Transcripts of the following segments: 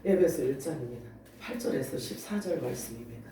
에베소 1장입니다. 8절에서 14절 말씀입니다.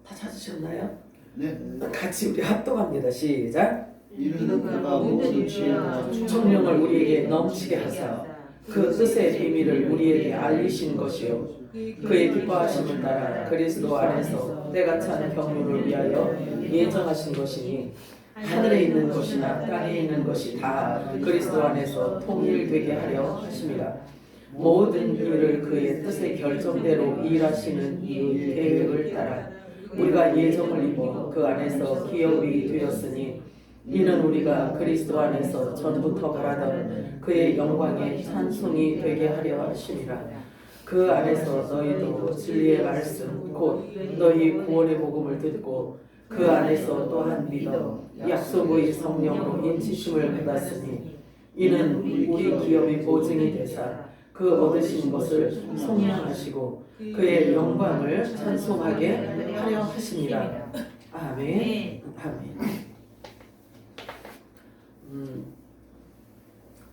다 찾으셨나요? 네. 같이 우리 합독합니다. 시작. 이는 그가 모든 지혜와 성령을 우리에게 넘치게 하사 그 뜻의 비밀을 우리에게 알리신 것이요 그의 기뻐하심을 따라 그리스도 안에서 때가 찬 경륜을 위하여 예정하신 것이니 하늘에 있는 것이나 땅에 있는 것이 다 그리스도 안에서 통일되게 하려 하심이라. 모든 일을 그의 뜻의 결정대로 일하시는 이의 계획을 따라 우리가 예정을 입어 그 안에서 기업이 되었으니 이는 우리가 그리스도 안에서 전부터 바라던 그의 영광의 찬송이 되게 하려 하심이라. 그 안에서 너희도 진리의 말씀 곧 너희 구원의 복음을 듣고 그 안에서 또한 믿어 약속의 성령으로 인치심을 받았으니 이는 우리 기업의 보증이 되사 그 얻으신 것을 속량하시고 그의 영광을 찬송하게 하려 하심이라. 아멘. 아멘.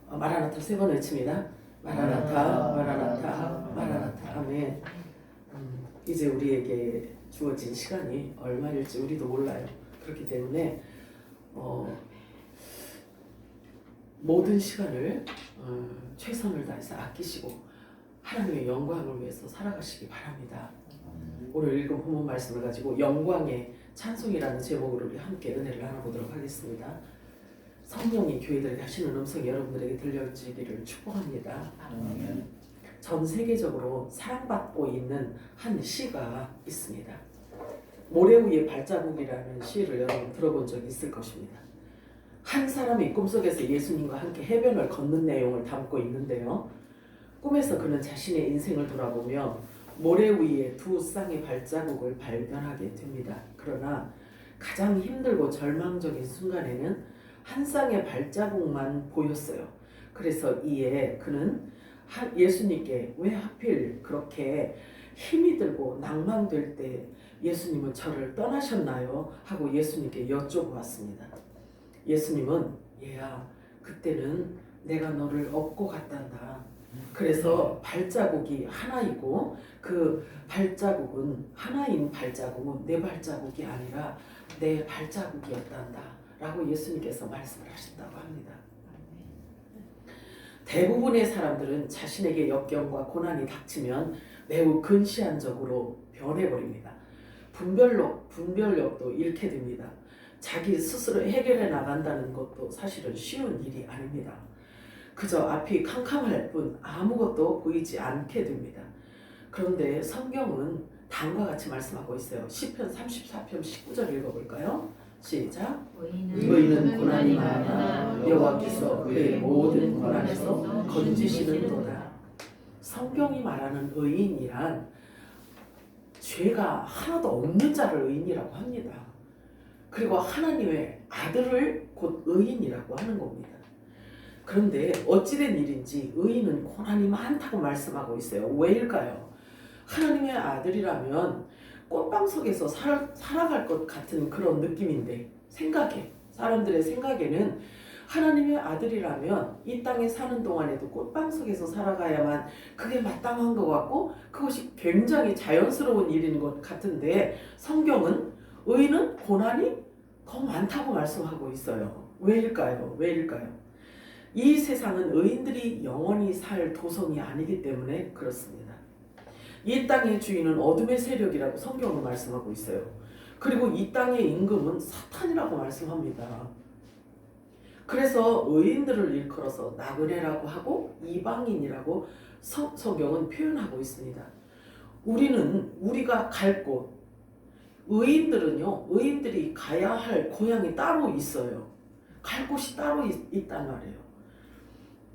마라나타 세 번 외칩니다. 마라나타, 마라나타, 마라나타. 아멘. 이제 우리에게 주어진 시간이 얼마일지 우리도 몰라요. 그렇기 때문에 모든 시간을 최선을 다해서 아끼시고 하나님의 영광을 위해서 살아가시기 바랍니다. 오늘 읽은 본문 말씀을 가지고 영광의 찬송이라는 제목으로 우리 함께 은혜를 나눠보도록 하겠습니다. 성령이 교회들에게 하시는 음성이 여러분들에게 들려지기를 축복합니다. 전 세계적으로 사랑받고 있는 한 시가 있습니다. 모래 위의 발자국이라는 시를 여러분 들어본 적이 있을 것입니다. 한 사람이 꿈속에서 예수님과 함께 해변을 걷는 내용을 담고 있는데요. 꿈에서 그는 자신의 인생을 돌아보며 모래 위에 두 쌍의 발자국을 발견하게 됩니다. 그러나 가장 힘들고 절망적인 순간에는 한 쌍의 발자국만 보였어요. 그래서 이에 그는 예수님께 왜 하필 그렇게 힘이 들고 낭망될 때 예수님은 저를 떠나셨나요? 하고 예수님께 여쭤보았습니다. 예수님은 얘야 그때는 내가 너를 업고 갔단다. 그래서 발자국이 하나이고 그 발자국은 하나인 발자국은 내 발자국이 아니라 내 발자국이었단다 라고 예수님께서 말씀을 하신다고 합니다. 대부분의 사람들은 자신에게 역경과 고난이 닥치면 매우 근시안적으로 변해버립니다. 분별력도 잃게 됩니다. 자기 스스로 해결해 나간다는 것도 사실은 쉬운 일이 아닙니다. 그저 앞이 캄캄할 뿐 아무것도 보이지 않게 됩니다. 그런데 성경은 다음과 같이 말씀하고 있어요. 시편 34편 19절 읽어볼까요? 시작. 의인은 고난이 많으나 여호와께서 그의 모든 고난에서 건지시는도다. 성경이 말하는 의인이란 죄가 하나도 없는 자를 의인이라고 합니다. 그리고 하나님의 아들을 곧 의인이라고 하는 겁니다. 그런데 어찌된 일인지 의인은 고난이 많다고 말씀하고 있어요. 왜일까요? 하나님의 아들이라면 꽃방 속에서 살아갈 것 같은 그런 느낌인데 사람들의 생각에는 하나님의 아들이라면 이 땅에 사는 동안에도 꽃방 속에서 살아가야만 그게 마땅한 것 같고 그것이 굉장히 자연스러운 일인 것 같은데 성경은 의인은 고난이 더 많다고 말씀하고 있어요. 왜일까요? 이 세상은 의인들이 영원히 살 도성이 아니기 때문에 그렇습니다. 이 땅의 주인은 어둠의 세력이라고 성경은 말씀하고 있어요. 그리고 이 땅의 임금은 사탄이라고 말씀합니다. 그래서 의인들을 일컬어서 나그네라고 하고 이방인이라고 성경은 표현하고 있습니다. 우리가 갈 곳, 의인들이 가야 할 고향이 따로 있어요. 갈 곳이 따로 있단 말이에요.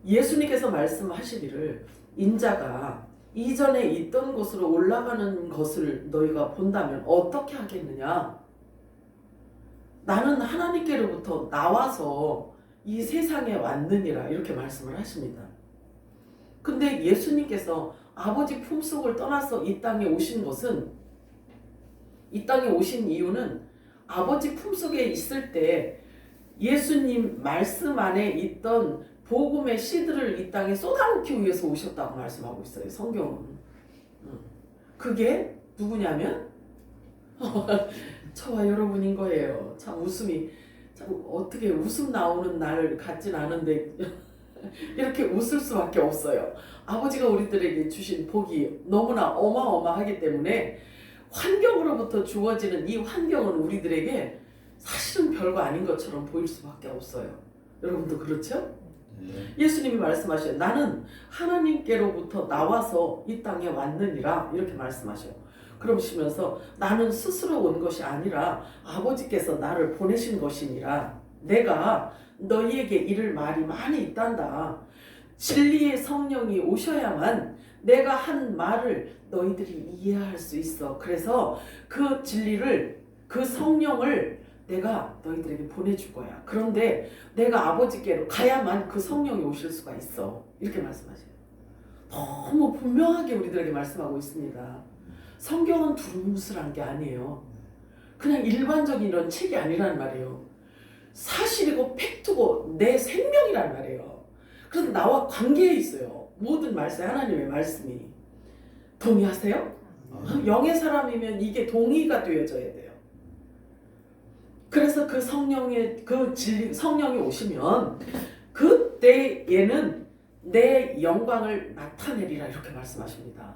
예수님께서 말씀하시기를 인자가 이전에 있던 곳으로 올라가는 것을 너희가 본다면 어떻게 하겠느냐? 나는 하나님께로부터 나와서 이 세상에 왔느니라 이렇게 말씀을 하십니다. 근데 예수님께서 아버지 품속을 떠나서 이 땅에 오신 이유는 아버지 품속에 있을 때 예수님 말씀 안에 있던 복음의 씨들을 이 땅에 쏟아놓기 위해서 오셨다고 말씀하고 있어요. 성경은. 그게 누구냐면 저와 여러분인 거예요. 참 웃음이 참 어떻게 웃음 나오는 날 같진 않은데 이렇게 웃을 수밖에 없어요. 아버지가 우리들에게 주신 복이 너무나 어마어마하기 때문에 환경으로부터 주어지는 이 환경은 우리들에게 사실은 별거 아닌 것처럼 보일 수밖에 없어요. 여러분도 그렇죠? 예수님이 말씀하셔요. 나는 하나님께로부터 나와서 이 땅에 왔느니라 이렇게 말씀하셔요. 그러시면서 나는 스스로 온 것이 아니라 아버지께서 나를 보내신 것이니라. 내가 너희에게 이를 말이 많이 있단다. 진리의 성령이 오셔야만 내가 한 말을 너희들이 이해할 수 있어. 그래서 그 진리를, 그 성령을 내가 너희들에게 보내줄 거야. 그런데 내가 아버지께로 가야만 그 성령이 오실 수가 있어. 이렇게 말씀하셔요. 너무 분명하게 우리들에게 말씀하고 있습니다. 성경은 두루뭉술한 게 아니에요. 그냥 일반적인 이런 책이 아니란 말이에요. 사실이고 팩트고 내 생명이란 말이에요. 그래서 나와 관계에 있어요. 모든 말씀, 하나님의 말씀이. 동의하세요? 영의 사람이면 이게 동의가 되어져야 돼요. 그래서 그 성령의 그 진리, 성령이 오시면 그때에는 내 영광을 나타내리라 이렇게 말씀하십니다.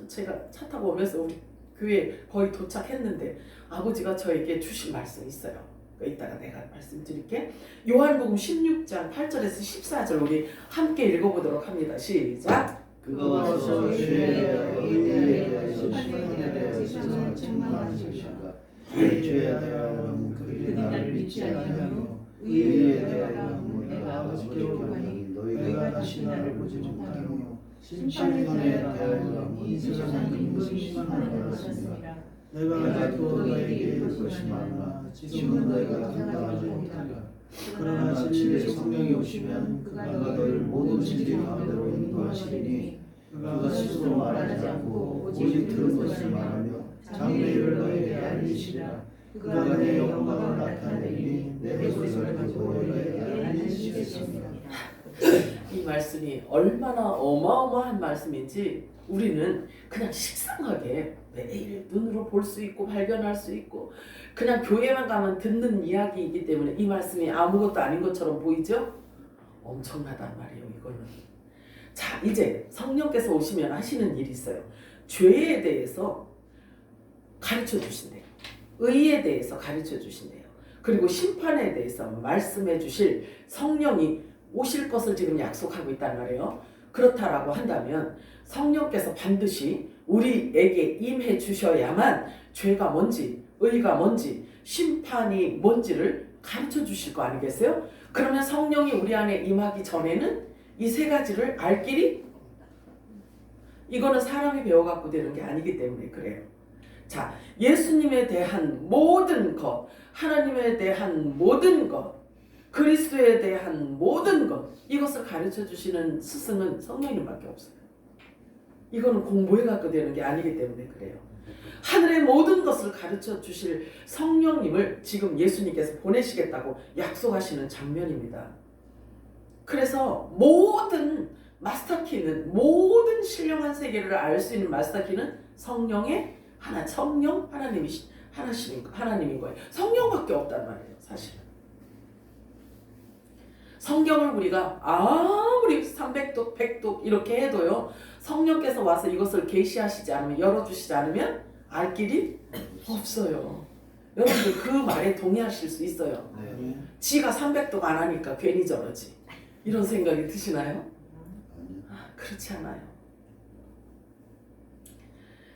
제가 차 타고 오면서 우리 교회 거의 도착했는데 아버지가 저에게 주신 말씀이 있어요. 이따가 내가 말씀드릴게. 요한복음 16장 8절에서 14절 우리 함께 읽어보도록 합니다. 시작. 그가 와서 죄에 의에 대하여 심판에 대하여 책망하는 것인가. 죄에 대하여 그들이 나를 믿지 아니하며 의에 대하여 내가 아버지께로 가니 너희가 다시 나를 보지 못하며 심판에 대하여 이 세상의 심판을 받았습니다. 내가 또 너희에게 이룰 것이 많으나 지금은 너희가 감당하지 못하리라. 그러나 진리의 성령이 오시면 그가 너희를 모든 진리 가운데로 인도하시리니 그가 스스로 말하지 않고 오직 들은 것을 말하며 장래일을 너희에게 알리시리라. 그가 내 영광을 나타내리니 내 것을 가지고 너희에게 알리시겠습니다. 이 말씀이 얼마나 어마어마한 말씀인지 우리는 그냥 식상하게 매일 눈으로 볼 수 있고 발견할 수 있고 그냥 교회만 가면 듣는 이야기이기 때문에 이 말씀이 아무것도 아닌 것처럼 보이죠? 엄청나단 말이에요. 이거는. 자, 이제 성령께서 오시면 하시는 일이 있어요. 죄에 대해서 가르쳐 주신대요. 의에 대해서 가르쳐 주신대요. 그리고 심판에 대해서 말씀해 주실 성령이 오실 것을 지금 약속하고 있단 말이에요. 그렇다라고 한다면 성령께서 반드시 우리에게 임해 주셔야만 죄가 뭔지, 의가 뭔지, 심판이 뭔지를 가르쳐 주실 거 아니겠어요? 그러면 성령이 우리 안에 임하기 전에는 이 세 가지를 알 길이 이거는 사람이 배워갖고 되는 게 아니기 때문에 그래요. 자, 예수님에 대한 모든 것, 하나님에 대한 모든 것, 그리스도에 대한 모든 것, 이것을 가르쳐 주시는 스승은 성령님밖에 없어요. 이거는 공부해 갖고 되는 게 아니기 때문에 그래요. 하늘의 모든 것을 가르쳐 주실 성령님을 지금 예수님께서 보내시겠다고 약속하시는 장면입니다. 그래서 모든 마스터키는, 모든 신령한 세계를 알 수 있는 마스터키는 성령의 하나, 성령 하나님인 거예요. 성령밖에 없단 말이에요, 사실은. 성경을 우리가 아무리 300독, 100독 이렇게 해도요, 성령께서 와서 이것을 계시하시지 않으면, 열어주시지 않으면 알 길이 없어요. 여러분들 그 말에 동의하실 수 있어요. 네. 지가 300독 안 하니까 괜히 저러지. 이런 생각이 드시나요? 그렇지 않아요.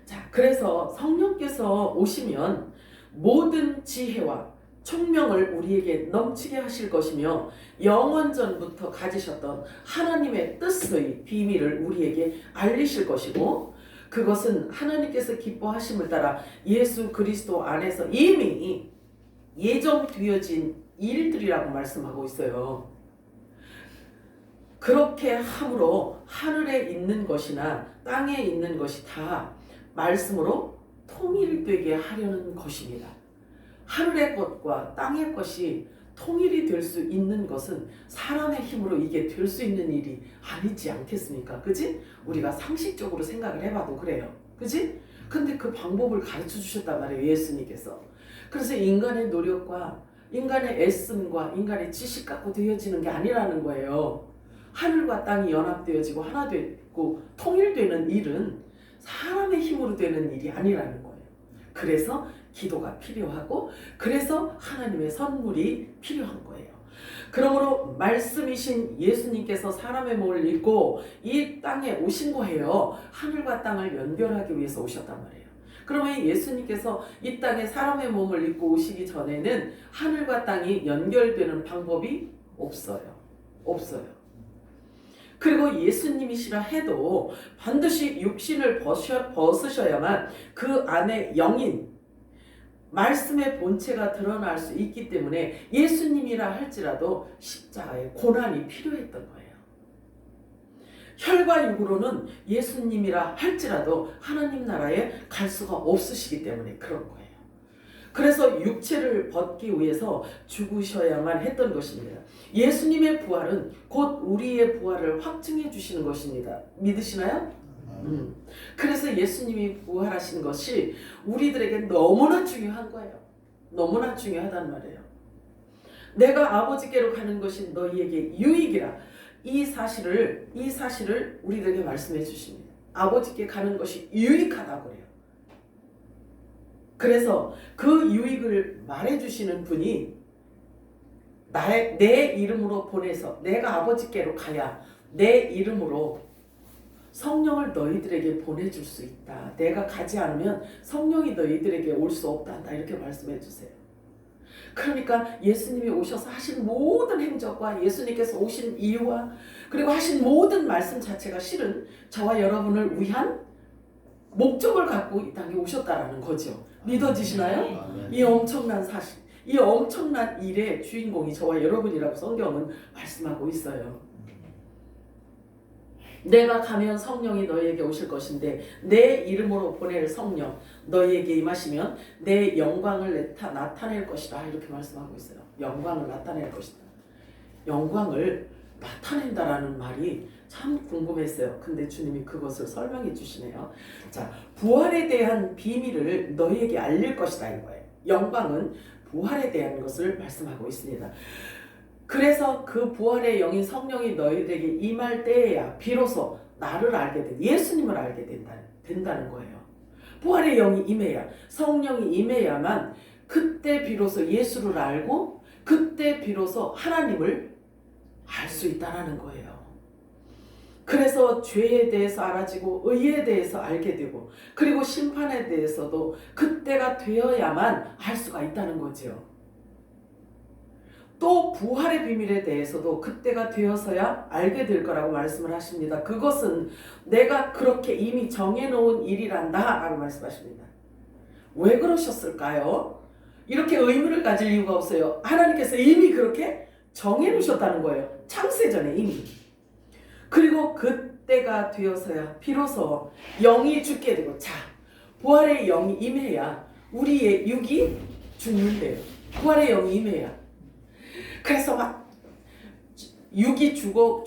자, 그래서 성령께서 오시면 모든 지혜와 총명을 우리에게 넘치게 하실 것이며 영원전부터 가지셨던 하나님의 뜻의 비밀을 우리에게 알리실 것이고 그것은 하나님께서 기뻐하심을 따라 예수 그리스도 안에서 이미 예정되어진 일들이라고 말씀하고 있어요. 그렇게 함으로 하늘에 있는 것이나 땅에 있는 것이 다 말씀으로 통일되게 하려는 것입니다. 하늘의 것과 땅의 것이 통일이 될 수 있는 것은 사람의 힘으로 이게 될 수 있는 일이 아니지 않겠습니까? 그지? 우리가 상식적으로 생각을 해봐도 그래요. 그지? 근데 그 방법을 가르쳐 주셨단 말이에요, 예수님께서. 그래서 인간의 노력과 인간의 애씀과 인간의 지식 갖고 되어지는 게 아니라는 거예요. 하늘과 땅이 연합되어지고 하나 되고 통일되는 일은 사람의 힘으로 되는 일이 아니라는 거예요. 그래서 기도가 필요하고 그래서 하나님의 선물이 필요한 거예요. 그러므로 말씀이신 예수님께서 사람의 몸을 입고 이 땅에 오신 거예요. 하늘과 땅을 연결하기 위해서 오셨단 말이에요. 그러면 예수님께서 이 땅에 사람의 몸을 입고 오시기 전에는 하늘과 땅이 연결되는 방법이 없어요. 없어요. 그리고 예수님이시라 해도 반드시 육신을 벗으셔야만 그 안에 영인, 말씀의 본체가 드러날 수 있기 때문에 예수님이라 할지라도 십자가의 고난이 필요했던 거예요. 혈과 육으로는 예수님이라 할지라도 하나님 나라에 갈 수가 없으시기 때문에 그런 거예요. 그래서 육체를 벗기 위해서 죽으셔야만 했던 것입니다. 예수님의 부활은 곧 우리의 부활을 확증해 주시는 것입니다. 믿으시나요? 그래서 예수님이 부활하신 것이 우리들에게 너무나 중요한 거예요. 너무나 중요하단 말이에요. 내가 아버지께로 가는 것이 너희에게 유익이라. 이 사실을 우리들에게 말씀해 주십니다. 아버지께 가는 것이 유익하다고 그래요. 그래서 그 유익을 말해 주시는 분이 내 이름으로 보내서 내가 아버지께로 가야 내 이름으로 성령을 너희들에게 보내줄 수 있다. 내가 가지 않으면 성령이 너희들에게 올 수 없다. 이렇게 말씀해 주세요. 그러니까 예수님이 오셔서 하신 모든 행적과 예수님께서 오신 이유와 그리고 하신 모든 말씀 자체가 실은 저와 여러분을 위한 목적을 갖고 이 땅에 오셨다라는 거죠. 믿어지시나요? 이 엄청난 사실, 이 엄청난 일의 주인공이 저와 여러분이라고 성경은 말씀하고 있어요. 내가 가면 성령이 너희에게 오실 것인데 내 이름으로 보낼 성령 너희에게 임하시면 내 영광을 나타낼 것이다. 이렇게 말씀하고 있어요. 영광을 나타낼 것이다. 영광을 나타낸다라는 말이 참 궁금했어요. 근데 주님이 그것을 설명해 주시네요. 자, 부활에 대한 비밀을 너희에게 알릴 것이다 이거예요. 영광은 부활에 대한 것을 말씀하고 있습니다. 그래서 그 부활의 영인 성령이 너희들에게 임할 때에야 비로소 나를 알게 된 예수님을 알게 된다는 거예요. 부활의 영이 임해야 성령이 임해야만 그때 비로소 예수를 알고 그때 비로소 하나님을 알 수 있다는 거예요. 그래서 죄에 대해서 알아지고 의에 대해서 알게 되고 그리고 심판에 대해서도 그때가 되어야만 알 수가 있다는 거죠. 또 부활의 비밀에 대해서도 그때가 되어서야 알게 될 거라고 말씀을 하십니다. 그것은 내가 그렇게 이미 정해놓은 일이란다 라고 말씀하십니다. 왜 그러셨을까요? 이렇게 의문을 가질 이유가 없어요. 하나님께서 이미 그렇게 정해놓으셨다는 거예요. 창세전에 이미. 그리고 그때가 되어서야 비로소 영이 죽게 되고 자, 부활의 영이 임해야 우리의 육이 죽는데요. 부활의 영이 임해야. 그래서 막 육이 죽고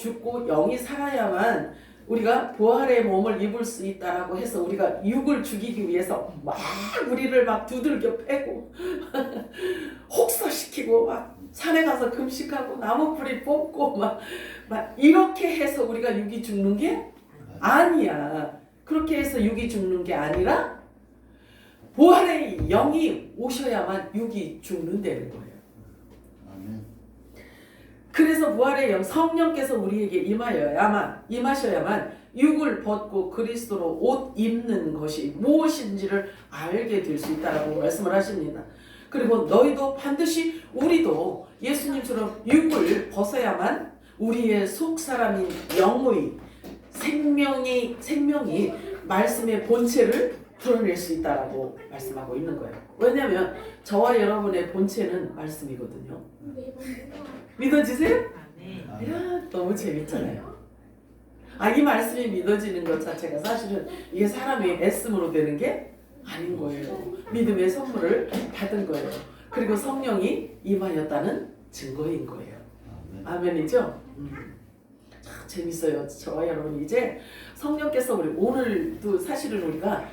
영이 살아야만 우리가 부활의 몸을 입을 수 있다라고 해서 우리가 육을 죽이기 위해서 막 우리를 막 두들겨 패고 혹사시키고 막 산에 가서 금식하고 나무 뿌리 뽑고 막 이렇게 해서 우리가 육이 죽는 게 아니야. 그렇게 해서 육이 죽는 게 아니라 부활의 영이 오셔야만 육이 죽는다는 거예요. 그래서 부활의 영 성령께서 우리에게 임하셔야만 육을 벗고 그리스도로 옷 입는 것이 무엇인지를 알게 될 수 있다라고 말씀을 하십니다. 그리고 너희도 반드시 우리도 예수님처럼 육을 벗어야만 우리의 속사람인 영의 생명이 말씀의 본체를 드러낼 수 있다라고 말씀하고 있는 거예요. 왜냐하면 저와 여러분의 본체는 말씀이거든요. 믿어지세요? 야, 너무 재밌잖아요. 이 말씀이 믿어지는 것 자체가 사실은 이게 사람이 애씀으로 되는 게 아닌 거예요. 믿음의 선물을 받은 거예요. 그리고 성령이 임하였다는 증거인 거예요. 아멘이죠? 참 재밌어요. 저와 여러분 이제 성령께서 우리 오늘도 사실은 우리가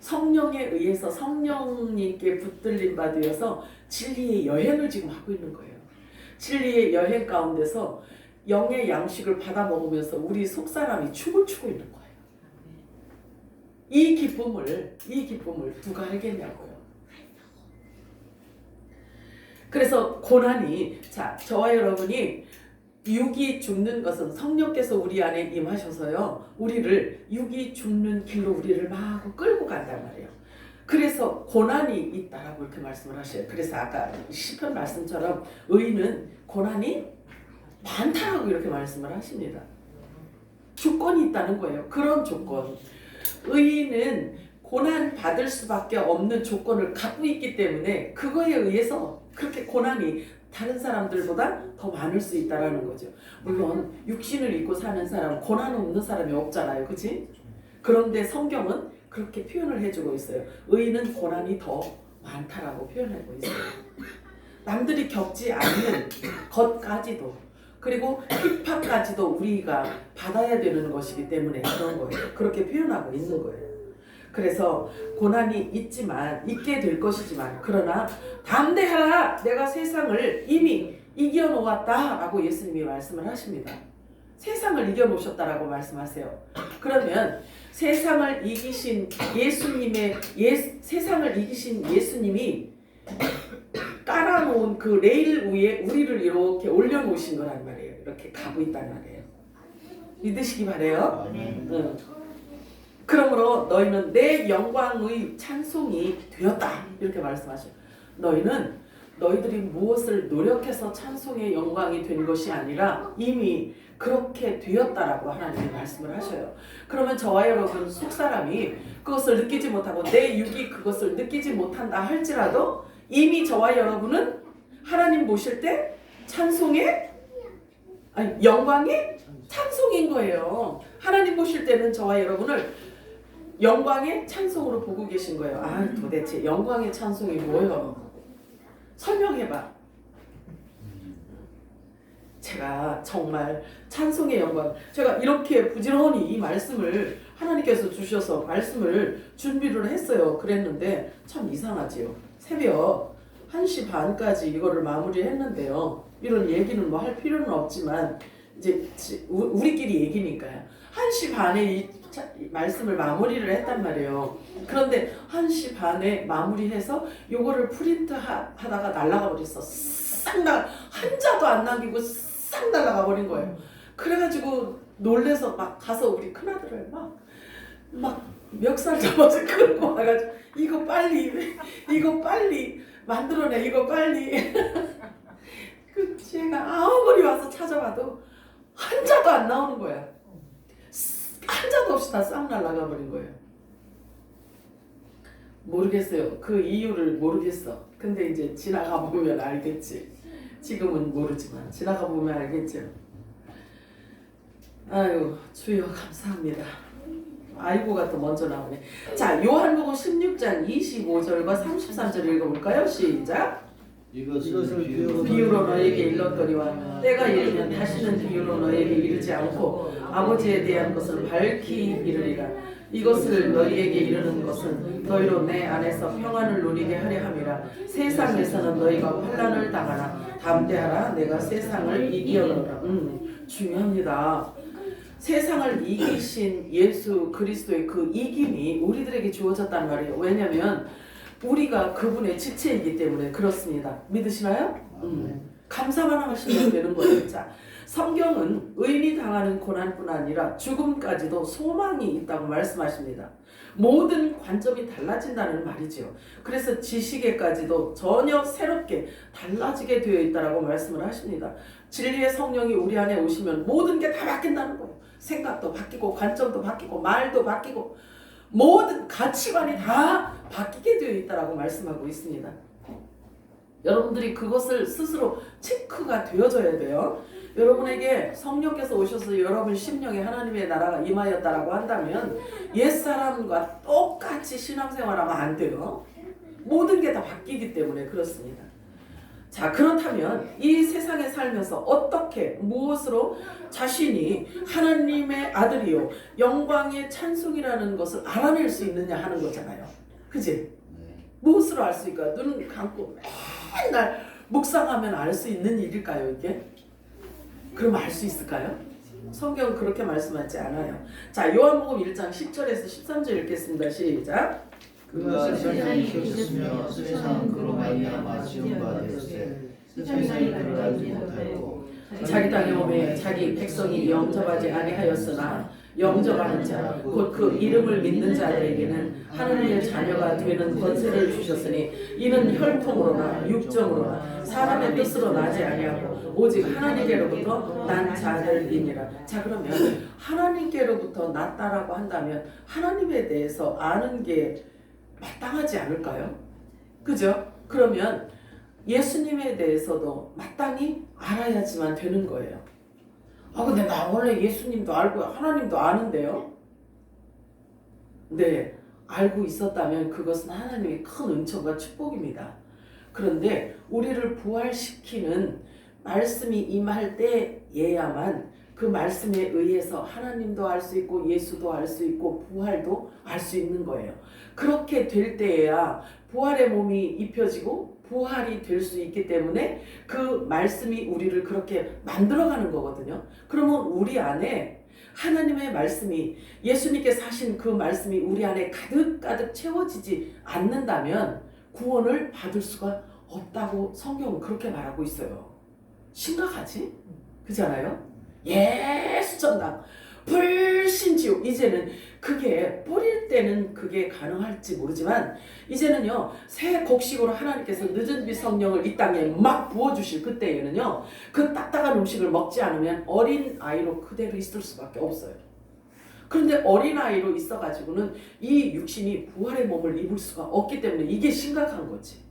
성령에 의해서 성령님께 붙들림 받으어서 진리의 여행을 지금 하고 있는 거예요. 진리의 여행 가운데서 영의 양식을 받아 먹으면서 우리 속사람이 춤을 추고 있는 거예요. 이 기쁨을 누가 알겠냐고요. 그래서 고난이, 자, 저와 여러분이 육이 죽는 것은 성령께서 우리 안에 임하셔서요, 우리를 육이 죽는 길로 우리를 마구 끌고 간단 말이에요. 그래서 고난이 있다라고 이렇게 말씀을 하셔요. 그래서 아까 시편 말씀처럼 의인은 고난이 많다라고 이렇게 말씀을 하십니다. 조건이 있다는 거예요. 그런 조건. 의인은 고난 받을 수밖에 없는 조건을 갖고 있기 때문에 그거에 의해서 그렇게 고난이 다른 사람들보다 더 많을 수 있다라는 거죠. 물론 육신을 입고 사는 사람, 고난 없는 사람이 없잖아요. 그치? 그런데 성경은 그렇게 표현을 해주고 있어요. 의인은 고난이 더 많다라고 표현하고 있어요. 남들이 겪지 않는 것까지도, 그리고 핍박까지도 우리가 받아야 되는 것이기 때문에 그런 거예요. 그렇게 표현하고 있는 거예요. 그래서 고난이 있게 될 것이지만, 그러나 담대하라, 내가 세상을 이미 이겨놓았다 라고 예수님이 말씀을 하십니다. 세상을 이겨놓으셨다라고 말씀하세요. 그러면 세상을 이기신 세상을 이기신 예수님이 깔아놓은 그 레일 위에 우리를 이렇게 올려놓으신 거란 말이에요. 이렇게 가고 있단 말이에요. 믿으시기 바래요. 응. 그러므로 너희는 내 영광의 찬송이 되었다 이렇게 말씀하셔요. 너희들이 무엇을 노력해서 찬송의 영광이 된 것이 아니라 이미 그렇게 되었다라고 하나님이 말씀을 하셔요. 그러면 저와 여러분 속사람이 그것을 느끼지 못하고 내 육이 그것을 느끼지 못한다 할지라도 이미 저와 여러분은 하나님 보실 때 영광의 찬송인 거예요. 하나님 보실 때는 저와 여러분을 영광의 찬송으로 보고 계신 거예요. 아, 도대체 영광의 찬송이 뭐예요? 설명해봐. 제가 정말 찬송의 영광, 제가 이렇게 부지런히 이 말씀을 하나님께서 주셔서 말씀을 준비를 했어요. 그랬는데 참 이상하지요. 새벽 1시 반까지 이거를 마무리했는데요. 이런 얘기는 뭐 할 필요는 없지만 이제 우리끼리 얘기니까요. 1시 반에 이 말씀을 마무리를 했단 말이에요. 그런데 1시 반에 마무리해서 요거를 프린트 하다가 날아가 버렸어. 한자도 안 남기고 싹 날아가 버린 거예요. 그래가지고 놀래서 막 가서 우리 큰아들을 막 멱살 잡아서 끌고 와가지고 이거 빨리 만들어내, 이거 빨리. 그 제가 아무리 와서 찾아봐도 한자도 안 나오는 거야. 한자도 없이 다 싹 날아가 버린 거예요. 모르겠어요. 그 이유를 모르겠어. 근데 이제 지나가 보면 알겠지. 지금은 모르지만 지나가 보면 알겠죠. 아유, 주여 감사합니다. 아이고가 또 먼저 나오네. 자, 요한복음 16장 25절과 33절 읽어볼까요? 시작. 이것을 비유로 너에게 일렀더니와 때가 이르면 다시는 비유로 너에게 이르지 않고 아버지에 대한 것을 밝히 이르리라. 이것을 너희에게 이르는 것은 너희로 내 안에서 평안을 누리게 하려 함이라. 세상에서는 너희가 환난을 당하나 담대하라, 내가 세상을 이기었노라. 중요합니다. 세상을 이기신 예수 그리스도의 그 이김이 우리들에게 주어졌단 말이에요. 왜냐하면 우리가 그분의 지체이기 때문에 그렇습니다. 믿으시나요? 감사만 하시면 되는 거예요. 자, 성경은 의인이 당하는 고난뿐 아니라 죽음까지도 소망이 있다고 말씀하십니다. 모든 관점이 달라진다는 말이죠. 그래서 지식에까지도 전혀 새롭게 달라지게 되어 있다고 말씀을 하십니다. 진리의 성령이 우리 안에 오시면 모든 게 다 바뀐다는 거예요. 생각도 바뀌고 관점도 바뀌고 말도 바뀌고 모든 가치관이 다 바뀌게 되어 있다고 말씀하고 있습니다. 여러분들이 그것을 스스로 체크가 되어져야 돼요. 여러분에게 성령께서 오셔서 여러분 심령에 하나님의 나라가 임하였다라고 한다면 옛사람과 똑같이 신앙생활하면 안 돼요. 모든 게 다 바뀌기 때문에 그렇습니다. 자, 그렇다면 이 세상에 살면서 어떻게 무엇으로 자신이 하나님의 아들이요 영광의 찬송이라는 것을 알아낼 수 있느냐 하는 거잖아요. 그지? 네. 무엇으로 알 수 있을까요? 눈 감고 맨날 묵상하면 알 수 있는 일일까요, 이게? 그럼 알 수 있을까요? 성경은 그렇게 말씀하지 않아요. 자, 요한복음 1장 10절에서 13절 읽겠습니다. 시작. 그가 세상에 계셨으며 세상은 그로 말미암아 지은 바 되었으되 세상이 그를 알지 못하였고 자기 땅에 오매 자기 백성이 영접하지 아니하였으나 영접하는 자 곧 그 이름을 믿는 자들에게는 하느님의 자녀가 되는 권세를 주셨으니 이는 혈통으로나 육정으로나 사람의 뜻으로 나지 아니하고 오직 하나님께로부터 난 자들이니라. 자, 그러면 하나님께로부터 났다라고 한다면 하나님에 대해서 아는 게 마땅하지 않을까요? 그죠? 그러면 예수님에 대해서도 마땅히 알아야지만 되는 거예요. 아, 근데 나 원래 예수님도 알고 하나님도 아는데요? 네, 알고 있었다면 그것은 하나님의 큰 은총과 축복입니다. 그런데 우리를 부활시키는 말씀이 임할 때에야만 그 말씀에 의해서 하나님도 알 수 있고 예수도 알 수 있고 부활도 알 수 있는 거예요. 그렇게 될 때에야 부활의 몸이 입혀지고 부활이 될 수 있기 때문에 그 말씀이 우리를 그렇게 만들어가는 거거든요. 그러면 우리 안에 하나님의 말씀이 예수님께서 하신 그 말씀이 우리 안에 가득가득 채워지지 않는다면 구원을 받을 수가 없다고 성경은 그렇게 말하고 있어요. 심각하지? 그렇잖아요? 예수 전당 불신지옥. 이제는 그게 뿌릴 때는 그게 가능할지 모르지만 이제는요 새 곡식으로 하나님께서 늦은 비 성령을 이 땅에 막 부어주실 그때에는요 그 딱딱한 음식을 먹지 않으면 어린 아이로 그대로 있을 수밖에 없어요. 그런데 어린 아이로 있어가지고는 이 육신이 부활의 몸을 입을 수가 없기 때문에 이게 심각한 거지.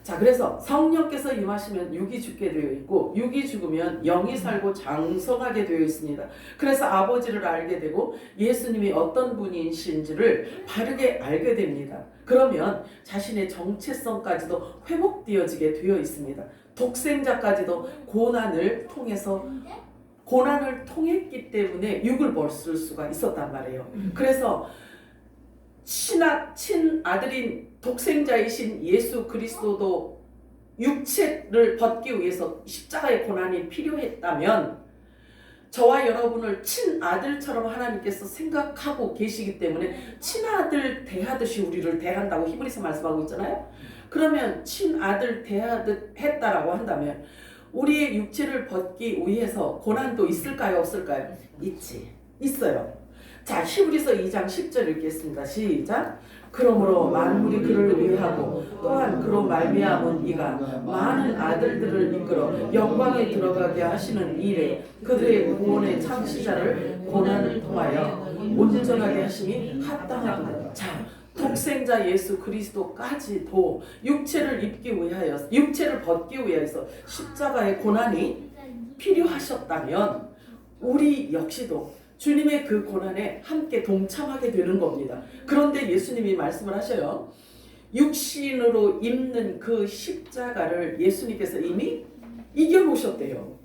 자, 그래서 성령께서 임하시면 육이 죽게 되어 있고 육이 죽으면 영이 살고 장성하게 되어 있습니다. 그래서 아버지를 알게 되고 예수님이 어떤 분이신지를 바르게 알게 됩니다. 그러면 자신의 정체성까지도 회복되어지게 되어 있습니다. 독생자까지도 고난을 통했기 때문에 육을 벗을 수가 있었단 말이에요. 그래서 친아들인 독생자이신 예수 그리스도도 육체를 벗기 위해서 십자가의 고난이 필요했다면 저와 여러분을 친아들처럼 하나님께서 생각하고 계시기 때문에 친아들 대하듯이 우리를 대한다고 히브리서 말씀하고 있잖아요. 그러면 친아들 대하듯 했다라고 한다면 우리의 육체를 벗기 위해서 고난도 있을까요? 없을까요? 있어요. 자, 히브리서 2장 10절 읽겠습니다. 시작. 그러므로 만물이 그를 위하고 또한 그로 말미암은 이가 많은 아들들을 이끌어 영광에 들어가게 하시는 일에 그들의 구원의 창시자를 고난을 통하여 온전하게 하심이 합당하도다. 자, 독생자 예수 그리스도까지도 육체를 벗기 위하여서 십자가의 고난이 필요하셨다면 우리 역시도 주님의 그 고난에 함께 동참하게 되는 겁니다. 그런데 예수님이 말씀을 하셔요. 육신으로 입는 그 십자가를 예수님께서 이미 이겨놓으셨대요.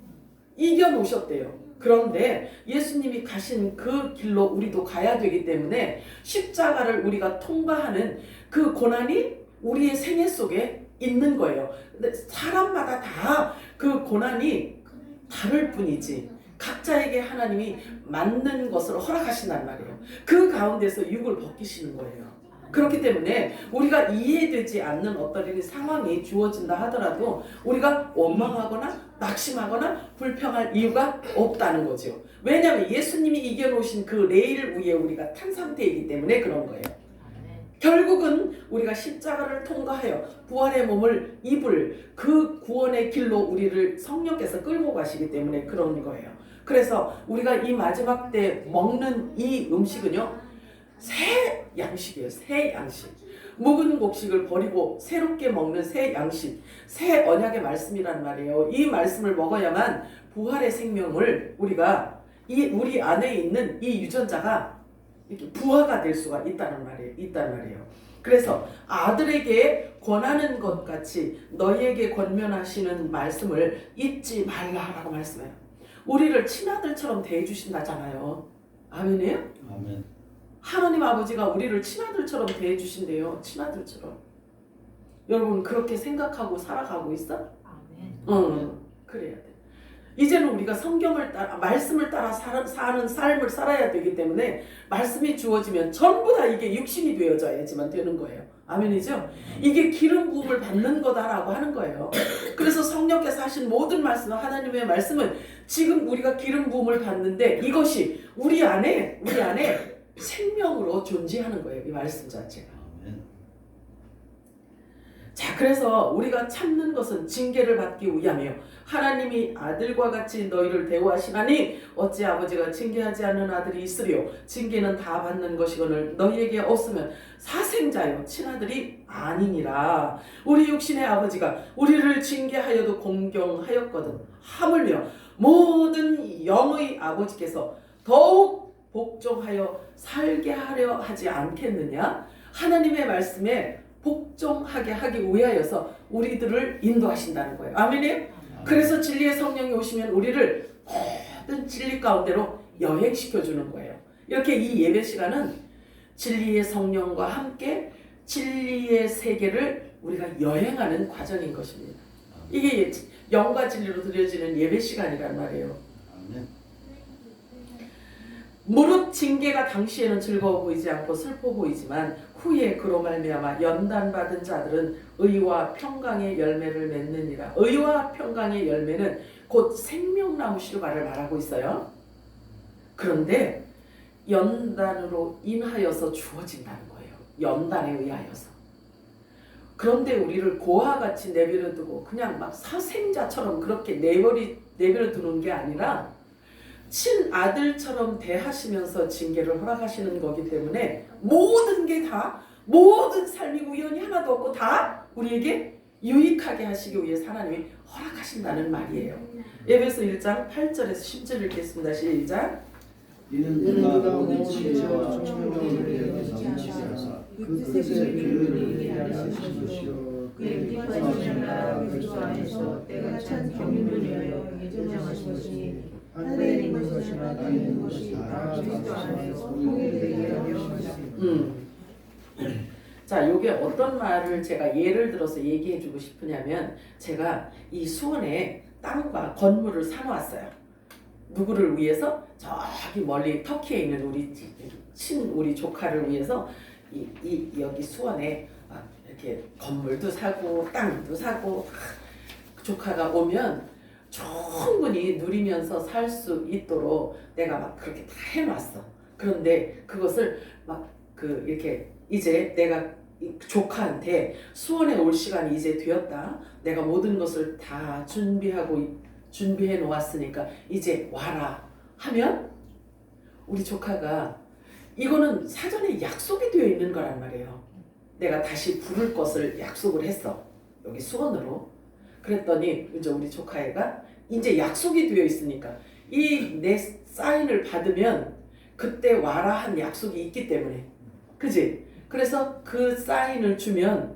그런데 예수님이 가신 그 길로 우리도 가야 되기 때문에 십자가를 우리가 통과하는 그 고난이 우리의 생애 속에 있는 거예요. 근데 사람마다 다 그 고난이 다를 뿐이지 각자에게 하나님이 맞는 것을 허락하신단 말이에요. 그 가운데서 육을 벗기시는 거예요. 그렇기 때문에 우리가 이해되지 않는 어떤 상황이 주어진다 하더라도 우리가 원망하거나 낙심하거나 불평할 이유가 없다는 거죠. 왜냐하면 예수님이 이겨놓으신 그 레일 위에 우리가 탄 상태이기 때문에 그런 거예요. 결국은 우리가 십자가를 통과하여 부활의 몸을 입을 그 구원의 길로 우리를 성령께서 끌고 가시기 때문에 그런 거예요. 그래서 우리가 이 마지막 때 먹는 이 음식은요 새 양식이에요. 새 양식. 묵은 곡식을 버리고 새롭게 먹는 새 양식, 새 언약의 말씀이란 말이에요. 이 말씀을 먹어야만 부활의 생명을 우리 안에 있는 이 유전자가 이렇게 부화가 될 수가 있단 말이에요. 그래서 아들에게 권하는 것 같이 너희에게 권면하시는 말씀을 잊지 말라라고 말씀해요. 우리를 친아들처럼 대해주신다잖아요. 아멘이에요? 아멘. 하나님 아버지가 우리를 친아들처럼 대해주신대요. 친아들처럼. 여러분 그렇게 생각하고 살아가고 있어? 아멘. 그래야 돼. 이제는 우리가 성경을 따라 말씀을 따라 사는 삶을 살아야 되기 때문에 말씀이 주어지면 전부 다 이게 육신이 되어져야지만 되는 거예요. 아멘이죠? 이게 기름 부음을 받는 거다라고 하는 거예요. 그래서 성령께서 하신 모든 말씀은 하나님의 말씀은 지금 우리가 기름 부음을 받는데 이것이 우리 안에 생명으로 존재하는 거예요. 이 말씀 자체가. 자, 그래서 우리가 참는 것은 징계를 받기 위함이요 하나님이 아들과 같이 너희를 대우하시나니 어찌 아버지가 징계하지 않는 아들이 있으리요 징계는 다 받는 것이거늘 너희에게 없으면 사생자요 친아들이 아니니라. 우리 육신의 아버지가 우리를 징계하여도 공경하였거든 하물며 모든 영의 아버지께서 더욱 복종하여 살게 하려 하지 않겠느냐. 하나님의 말씀에 복종하게 하기 위하여서 우리들을 인도하신다는 거예요. 아멘이에요? 그래서 진리의 성령이 오시면 우리를 모든 진리 가운데로 여행시켜주는 거예요. 이렇게 이 예배 시간은 진리의 성령과 함께 진리의 세계를 우리가 여행하는 과정인 것입니다. 이게 영과 진리로 드려지는 예배 시간이란 말이에요. 무릇 징계가 당시에는 즐거워 보이지 않고 슬퍼 보이지만 후에 그로 말미암아 연단받은 자들은 의와 평강의 열매를 맺느니라. 의와 평강의 열매는 곧 생명나무 실과를 말하고 있어요. 그런데 연단으로 인하여서 주어진다는 거예요. 연단에 의하여서. 그런데 우리를 고와 같이 내버려 두고 그냥 막 사생자처럼 그렇게 내버려 두는 게 아니라 친아들처럼 대하시면서 징계를 허락하시는 거기 때문에 모든 게 다 모든 삶이 우연이 하나도 없고 다 우리에게 유익하게 하시기 위해 하나님이 허락하신다는 말이에요. 에베소 1장 8절에서 10절 읽겠습니다. 시작. 이는 그가 모든 지혜와 총명을 우리에게 넘치게 하사 그 뜻의 교회를 이루게 하신 것이요 그의 뜻하신 나라 그리스도 안에서 때가 찬 경륜을 위하여 예정하신 것이 하늘에 있는 것이나 땅에 있는 것이 다 그리스도 안에서 통일되게 하려 하시니. 자, 요게 어떤 말을 제가 예를 들어서 얘기해 주고 싶으냐면 제가 이 수원에 땅과 건물을 사놓았어요. 누구를 위해서? 저기 멀리 터키에 있는 우리 조카를 위해서 여기 수원에 막 이렇게 건물도 사고 땅도 사고 조카가 오면 충분히 누리면서 살 수 있도록 내가 막 그렇게 다 해놨어. 그런데 그것을 막 이렇게 이제 내가 조카한테 수원에 올 시간이 이제 되었다. 내가 모든 것을 다 준비해 놓았으니까 이제 와라 하면 우리 조카가 이거는 사전에 약속이 되어 있는 거란 말이에요. 내가 다시 부를 것을 약속을 했어. 여기 수원으로. 그랬더니 이제 우리 조카애가 이제 약속이 되어 있으니까 이 내 사인을 받으면 그때 와라 한 약속이 있기 때문에 그지? 그래서 그 사인을 주면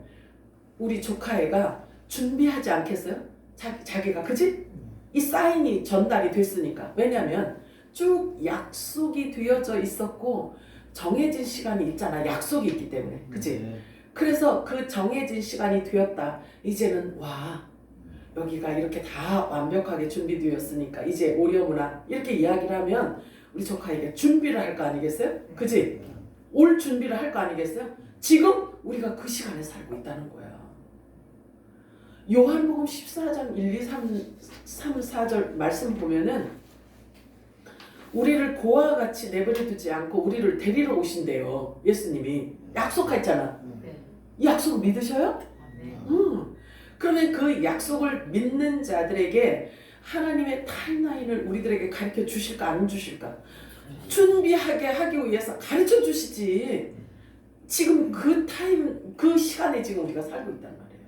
우리 조카애가 준비하지 않겠어요? 자기가 그지? 이 사인이 전달이 됐으니까. 왜냐면 쭉 약속이 되어져 있었고 정해진 시간이 있잖아. 약속이 있기 때문에 그지? 그래서 그 정해진 시간이 되었다. 이제는 와 여기가 이렇게 다 완벽하게 준비되었으니까 이제 오려무나 이렇게 이야기를 하면 우리 조카에게 준비를 할 거 아니겠어요? 그지? 올 준비를 할 거 아니겠어요? 지금 우리가 그 시간에 살고 있다는 거야. 요한복음 14장 1, 2, 3, 4절 말씀 보면은 우리를 고와 같이 내버려 두지 않고 우리를 데리러 오신대요. 예수님이 약속했잖아. 이 약속 믿으셔요? 그러면 그 약속을 믿는 자들에게 하나님의 타임라인을 우리들에게 가르쳐 주실까 안 주실까? 준비하게 하기 위해서 가르쳐 주시지. 지금 그 시간에 지금 우리가 살고 있단 말이에요.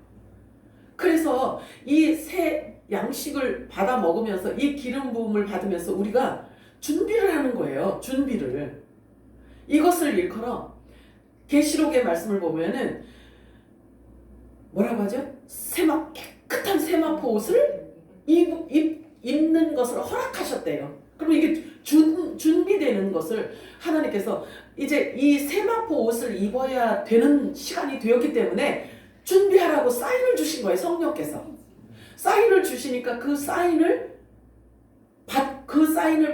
그래서 이 새 양식을 받아 먹으면서 이 기름 부음을 받으면서 우리가 준비를 하는 거예요. 준비를. 이것을 일컬어 계시록의 말씀을 보면은 뭐라고 하죠? 깨끗한 세마포 옷을 입는 것을 허락하셨대요. 그럼 이게 준비되는 것을 하나님께서 이제 이 세마포 옷을 입어야 되는 시간이 되었기 때문에 준비하라고 사인을 주신 거예요. 성령께서 사인을 주시니까 그 사인을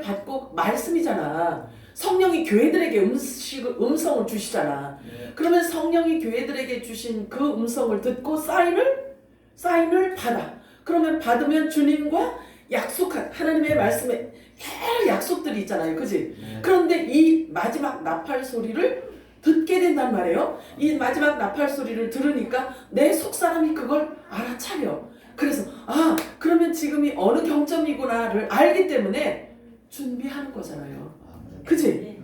받고 말씀이잖아. 성령이 교회들에게 음성을 주시잖아. 그러면 성령이 교회들에게 주신 그 음성을 듣고 사인을 받아. 그러면 받으면 주님과 약속한 하나님의 말씀에 여러 약속들이 있잖아요. 그지? 그런데 이 마지막 나팔 소리를 듣게 된단 말이에요. 이 마지막 나팔 소리를 들으니까 내 속사람이 그걸 알아차려. 그래서 그러면 지금이 어느 경점이구나를 알기 때문에 준비하는 거잖아요. 그지?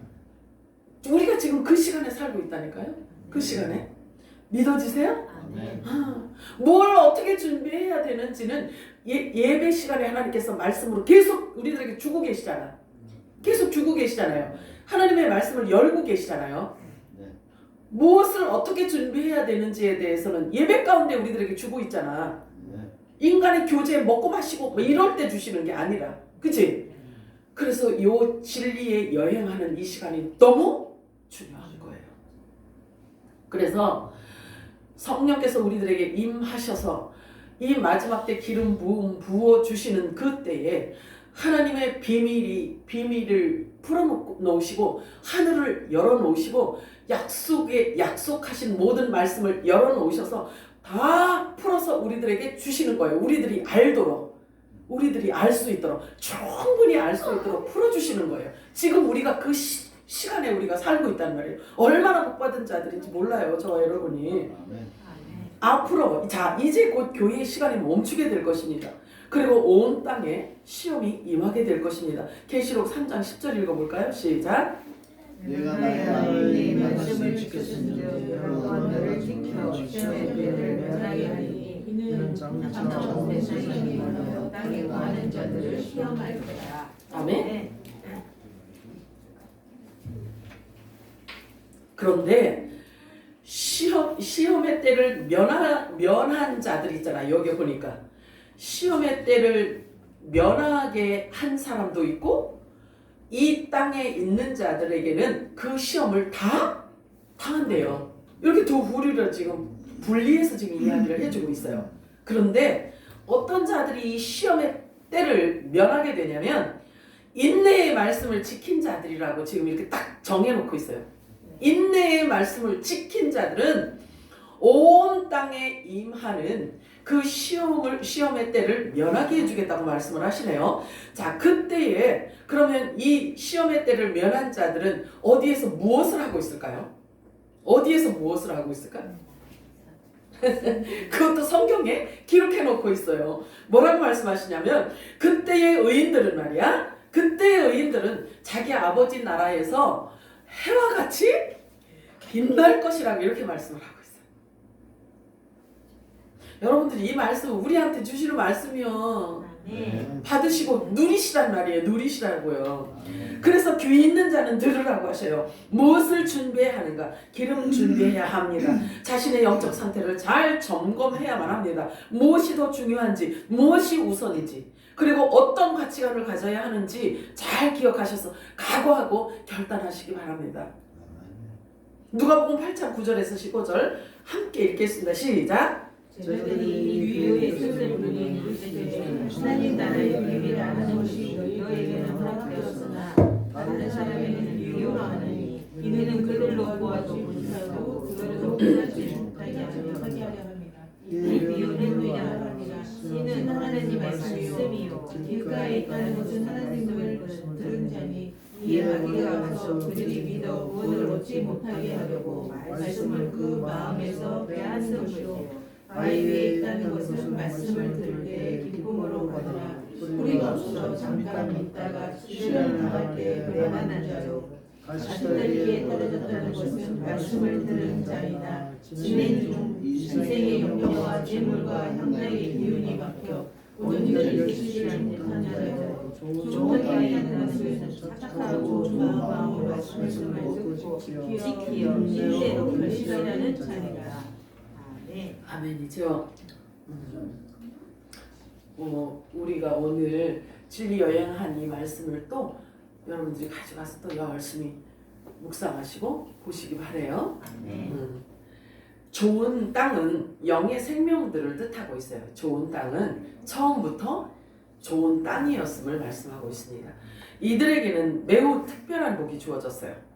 우리가 지금 그 시간에 살고 있다니까요. 그 시간에. 믿어지세요? 뭘 어떻게 준비해야 되는지는 예배 시간에 하나님께서 말씀으로 계속 우리들에게 주고 계시잖아. 계속 주고 계시잖아요. 하나님의 말씀을 열고 계시잖아요. 무엇을 어떻게 준비해야 되는지에 대해서는 예배 가운데 우리들에게 주고 있잖아. 인간의 교제 먹고 마시고 뭐 이럴 때 주시는 게 아니라. 그치? 그래서 이 진리에 여행하는 이 시간이 너무 중요한 거예요. 그래서 성령께서 우리들에게 임하셔서 이 마지막 때 기름 부어 주시는 그때에 하나님의 비밀을 풀어놓으시고 하늘을 열어놓으시고 약속하신 모든 말씀을 열어놓으셔서 다 풀어서 우리들에게 주시는 거예요. 우리들이 알도록, 우리들이 알 수 있도록, 충분히 알 수 있도록 풀어주시는 거예요. 지금 우리가 그 시간에 우리가 살고 있단 말이에요. 얼마나 복받은 자들인지 몰라요, 저와 여러분이. 앞으로 이제 곧 교회의 시간이 멈추게 될 것입니다. 그리고 온 땅에 시험이 임하게 될 것입니다. 계시록 3장 10절 읽어볼까요? 시작. 내가 나의 아들의 말씀을 지켰은즉 여러분과 너를 지켜 시험의 때를 면하게 하니 이는 장차 세상이 일어나여 땅에 거하는 자들을 시험할 거야. 아멘. 그런데 시험의 때를 면한 자들 있잖아. 여기 보니까 시험의 때를 면하게 한 사람도 있고 이 땅에 있는 자들에게는 그 시험을 다 당한대요. 이렇게 두 부류를 지금 분리해서 지금 이야기를 해주고 있어요. 그런데 어떤 자들이 이 시험의 때를 면하게 되냐면 인내의 말씀을 지킨 자들이라고 지금 이렇게 딱 정해놓고 있어요. 인내의 말씀을 지킨 자들은 온 땅에 임하는 그 시험의 때를 면하게 해주겠다고 말씀을 하시네요. 자, 그때에 그러면 이 시험의 때를 면한 자들은 어디에서 무엇을 하고 있을까요? 어디에서 무엇을 하고 있을까요? 그것도 성경에 기록해 놓고 있어요. 뭐라고 말씀하시냐면 그때의 의인들은 말이야. 그때의 의인들은 자기 아버지 나라에서 해와 같이 빛날 것이라고 이렇게 말씀을 하고 있어요. 여러분들이 이 말씀 우리한테 주시는 말씀이요. 받으시고 누리시란 말이에요. 누리시라고요. 그래서 귀 있는 자는 들으라고 하셔요. 무엇을 준비해야 하는가? 기름 준비해야 합니다. 자신의 영적 상태를 잘 점검해야만 합니다. 무엇이 더 중요한지, 무엇이 우선인지, 그리고 어떤 가치관을 가져야 하는지 잘 기억하셔서 각오하고 결단하시기 바랍니다. 누가복음 8장 9절에서 15절 함께 읽겠습니다. 시작. 저들이 위의 뜻을 보니 하나님 나라의 비밀을 아는 것이 너희에게는 허락되었으나 다른 사람에게는 위험하니 이는 그들로 보아도 못하고 그들도 깨닫지 못하게 하려 합니다. 이 비유는 왜냐하니라 이는 하나님 말씀이요 길가에 있다는 것은 하나님의 말씀을 들은 자니 이에 마귀가 와서 그들이 믿어 구원을 얻지 못하게 하려고 말씀을 그 마음에서 빼앗는 것이요 바위 위에 있다는 것은 말씀을 들을 때 기쁨으로 받으나 뿌리가 없어 잠깐 있다가 시련을 당할 때 배반한 자요 가시떨기에 떨어졌다는 것은 말씀을 들은 자이나 진행 중 인생의 영광과 재물과 향락의 기운이 막혀 온전히 쓰지 못한 자요 좋은 아이라는 것은 착하고 좋은 마음으로 말씀을 듣고 지키어 실제로 결실하는 자니라. 아멘이죠. 우리가 오늘 진리 여행한 이 말씀을 또 여러분들이 가져가서 또 열심히 묵상하시고 보시기 바래요. 좋은 땅은 영의 생명들을 뜻하고 있어요. 좋은 땅은 처음부터 좋은 땅이었음을 말씀하고 있습니다. 이들에게는 매우 특별한 복이 주어졌어요.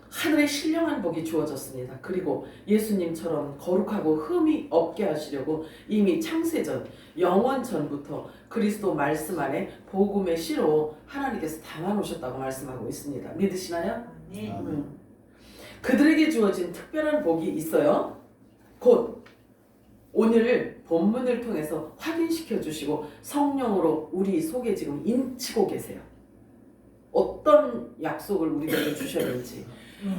하늘의 신령한 복이 주어졌습니다. 그리고 예수님처럼 거룩하고 흠이 없게 하시려고 이미 창세전, 영원 전부터 그리스도 말씀 안에 복음의 씨로 하나님께서 담아놓으셨다고 말씀하고 있습니다. 믿으시나요? 그들에게 주어진 특별한 복이 있어요. 곧 오늘 본문을 통해서 확인시켜 주시고 성령으로 우리 속에 지금 인치고 계세요. 어떤 약속을 우리에게 주셨는지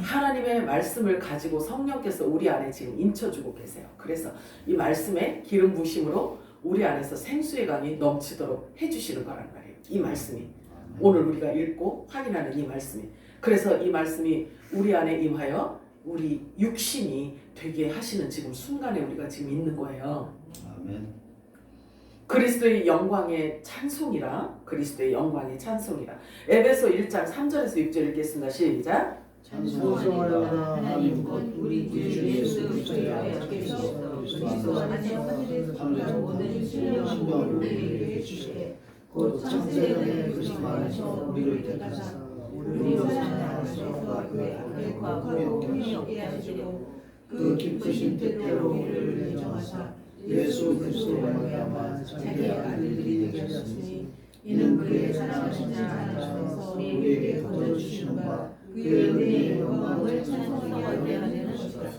하나님의 말씀을 가지고 성령께서 우리 안에 지금 인쳐주고 계세요. 그래서 이 말씀의 기름 부심으로 우리 안에서 생수의 강이 넘치도록 해주시는 거란 말이에요. 이 말씀이 오늘 우리가 읽고 확인하는 이 말씀이, 그래서 이 말씀이 우리 안에 임하여 우리 육신이 되게 하시는 지금 순간에 우리가 지금 있는 거예요. 아멘. 그리스도의 영광의 찬송이라, 그리스도의 영광의 찬송이라. 에베소 1장 3절에서 6절 읽겠습니다. 시작. 찬송하여라 하나님 곧 우리 주 예수 그리스도의 아버지께서 그리스도 안에 하늘에서 모든 신령한 우리에게 주시되 곧 창세전에 그리스도 안에서 우리를 택하사 우리로 사랑하셔서 그의 악과 흠이 없게 하시고 그 깊으신 뜻대로 우리를 인정하사 예수 그리스도로 말미암아 자기의 아들들이 되게 하셨으니 이는 그의 사랑하신 자 안에서 우리에게 거저주시는 바 그의 은혜의 영광을 찬송하게 하는 것이다.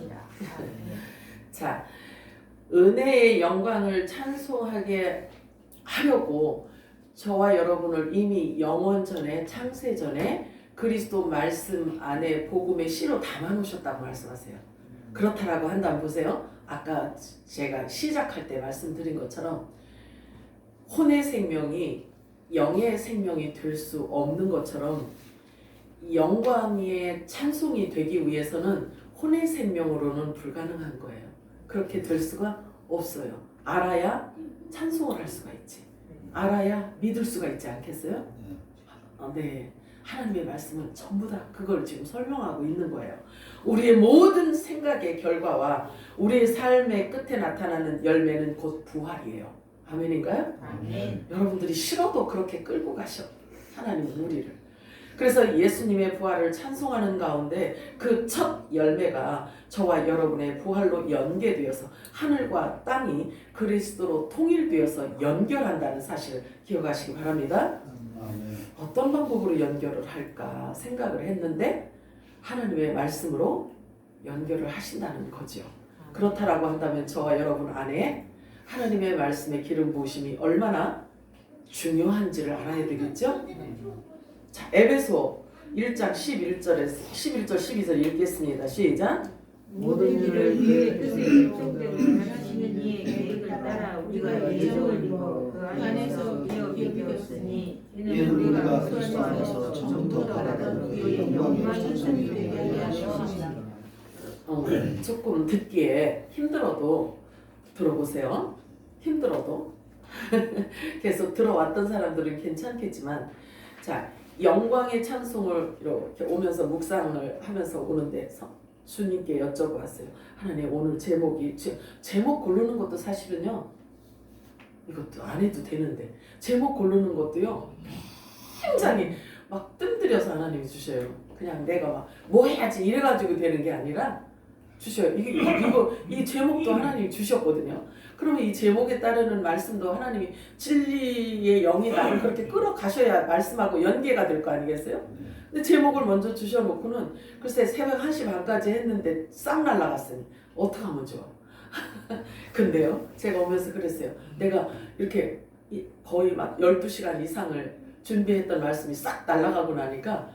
자, 은혜의 영광을 찬송하게 하려고 저와 여러분을 이미 영원 전에, 창세 전에 그리스도 말씀 안에 복음의 씨로 담아놓으셨다고 말씀하세요. 그렇다라고 한다면 보세요. 아까 제가 시작할 때 말씀드린 것처럼 혼의 생명이 영의 생명이 될 수 없는 것처럼 영광의 찬송이 되기 위해서는 혼의 생명으로는 불가능한 거예요. 그렇게 될 수가 없어요. 알아야 찬송을 할 수가 있지. 알아야 믿을 수가 있지 않겠어요? 네. 하나님의 말씀은 전부 다 그걸 지금 설명하고 있는 거예요. 우리의 모든 생각의 결과와 우리의 삶의 끝에 나타나는 열매는 곧 부활이에요. 아멘인가요? 아멘. 여러분들이 싫어도 그렇게 끌고 가셔. 하나님은 우리를. 그래서 예수님의 부활을 찬송하는 가운데 그 첫 열매가 저와 여러분의 부활로 연계되어서 하늘과 땅이 그리스도로 통일되어서 연결한다는 사실을 기억하시기 바랍니다. 아멘. 어떤 방법으로 연결을 할까 생각을 했는데 하나님의 말씀으로 연결을 하신다는 거죠. 그렇다라고 한다면 저와 여러분 안에 하나님의 말씀의 기름 부으심이 얼마나 중요한지를 알아야 되겠죠? 자, 에베소 1장 11절 12절 읽겠습니다. 시작. 모든 일을 그의 뜻에 결정되고 하시는 이의 계획을 따라 우리가 예정을 입어 그 안에서 이어비었으니 이는 우리가 그리스도 안에서 처음부터 바라던 그의 영광의 찬송이 되게 하셨습니다. 조금 듣기에 힘들어도 들어보세요. 힘들어도 계속 들어왔던 사람들은 괜찮겠지만, 자, 영광의 찬송을 이렇게 오면서 묵상을 하면서 오는데 주님께 여쭤보았어요. 하나님, 오늘 제목 고르는 것도 사실은요, 이것도 안 해도 되는데 제목 고르는 것도요 굉장히 막 뜸들여서 하나님이 주셔요. 그냥 내가 막 뭐 해야지 이래가지고 되는 게 아니라 주셔요. 이 제목도 하나님이 주셨거든요. 그러면 이 제목에 따르는 말씀도 하나님이 진리의 영이 나를 그렇게 끌어가셔야 말씀하고 연계가 될 거 아니겠어요? 근데 제목을 먼저 주셔놓고는 글쎄 새벽 1시 반까지 했는데 싹 날라갔으니 어떡하면 좋아. 근데요, 제가 오면서 그랬어요. 내가 이렇게 거의 막 12시간 이상을 준비했던 말씀이 싹 날아가고 나니까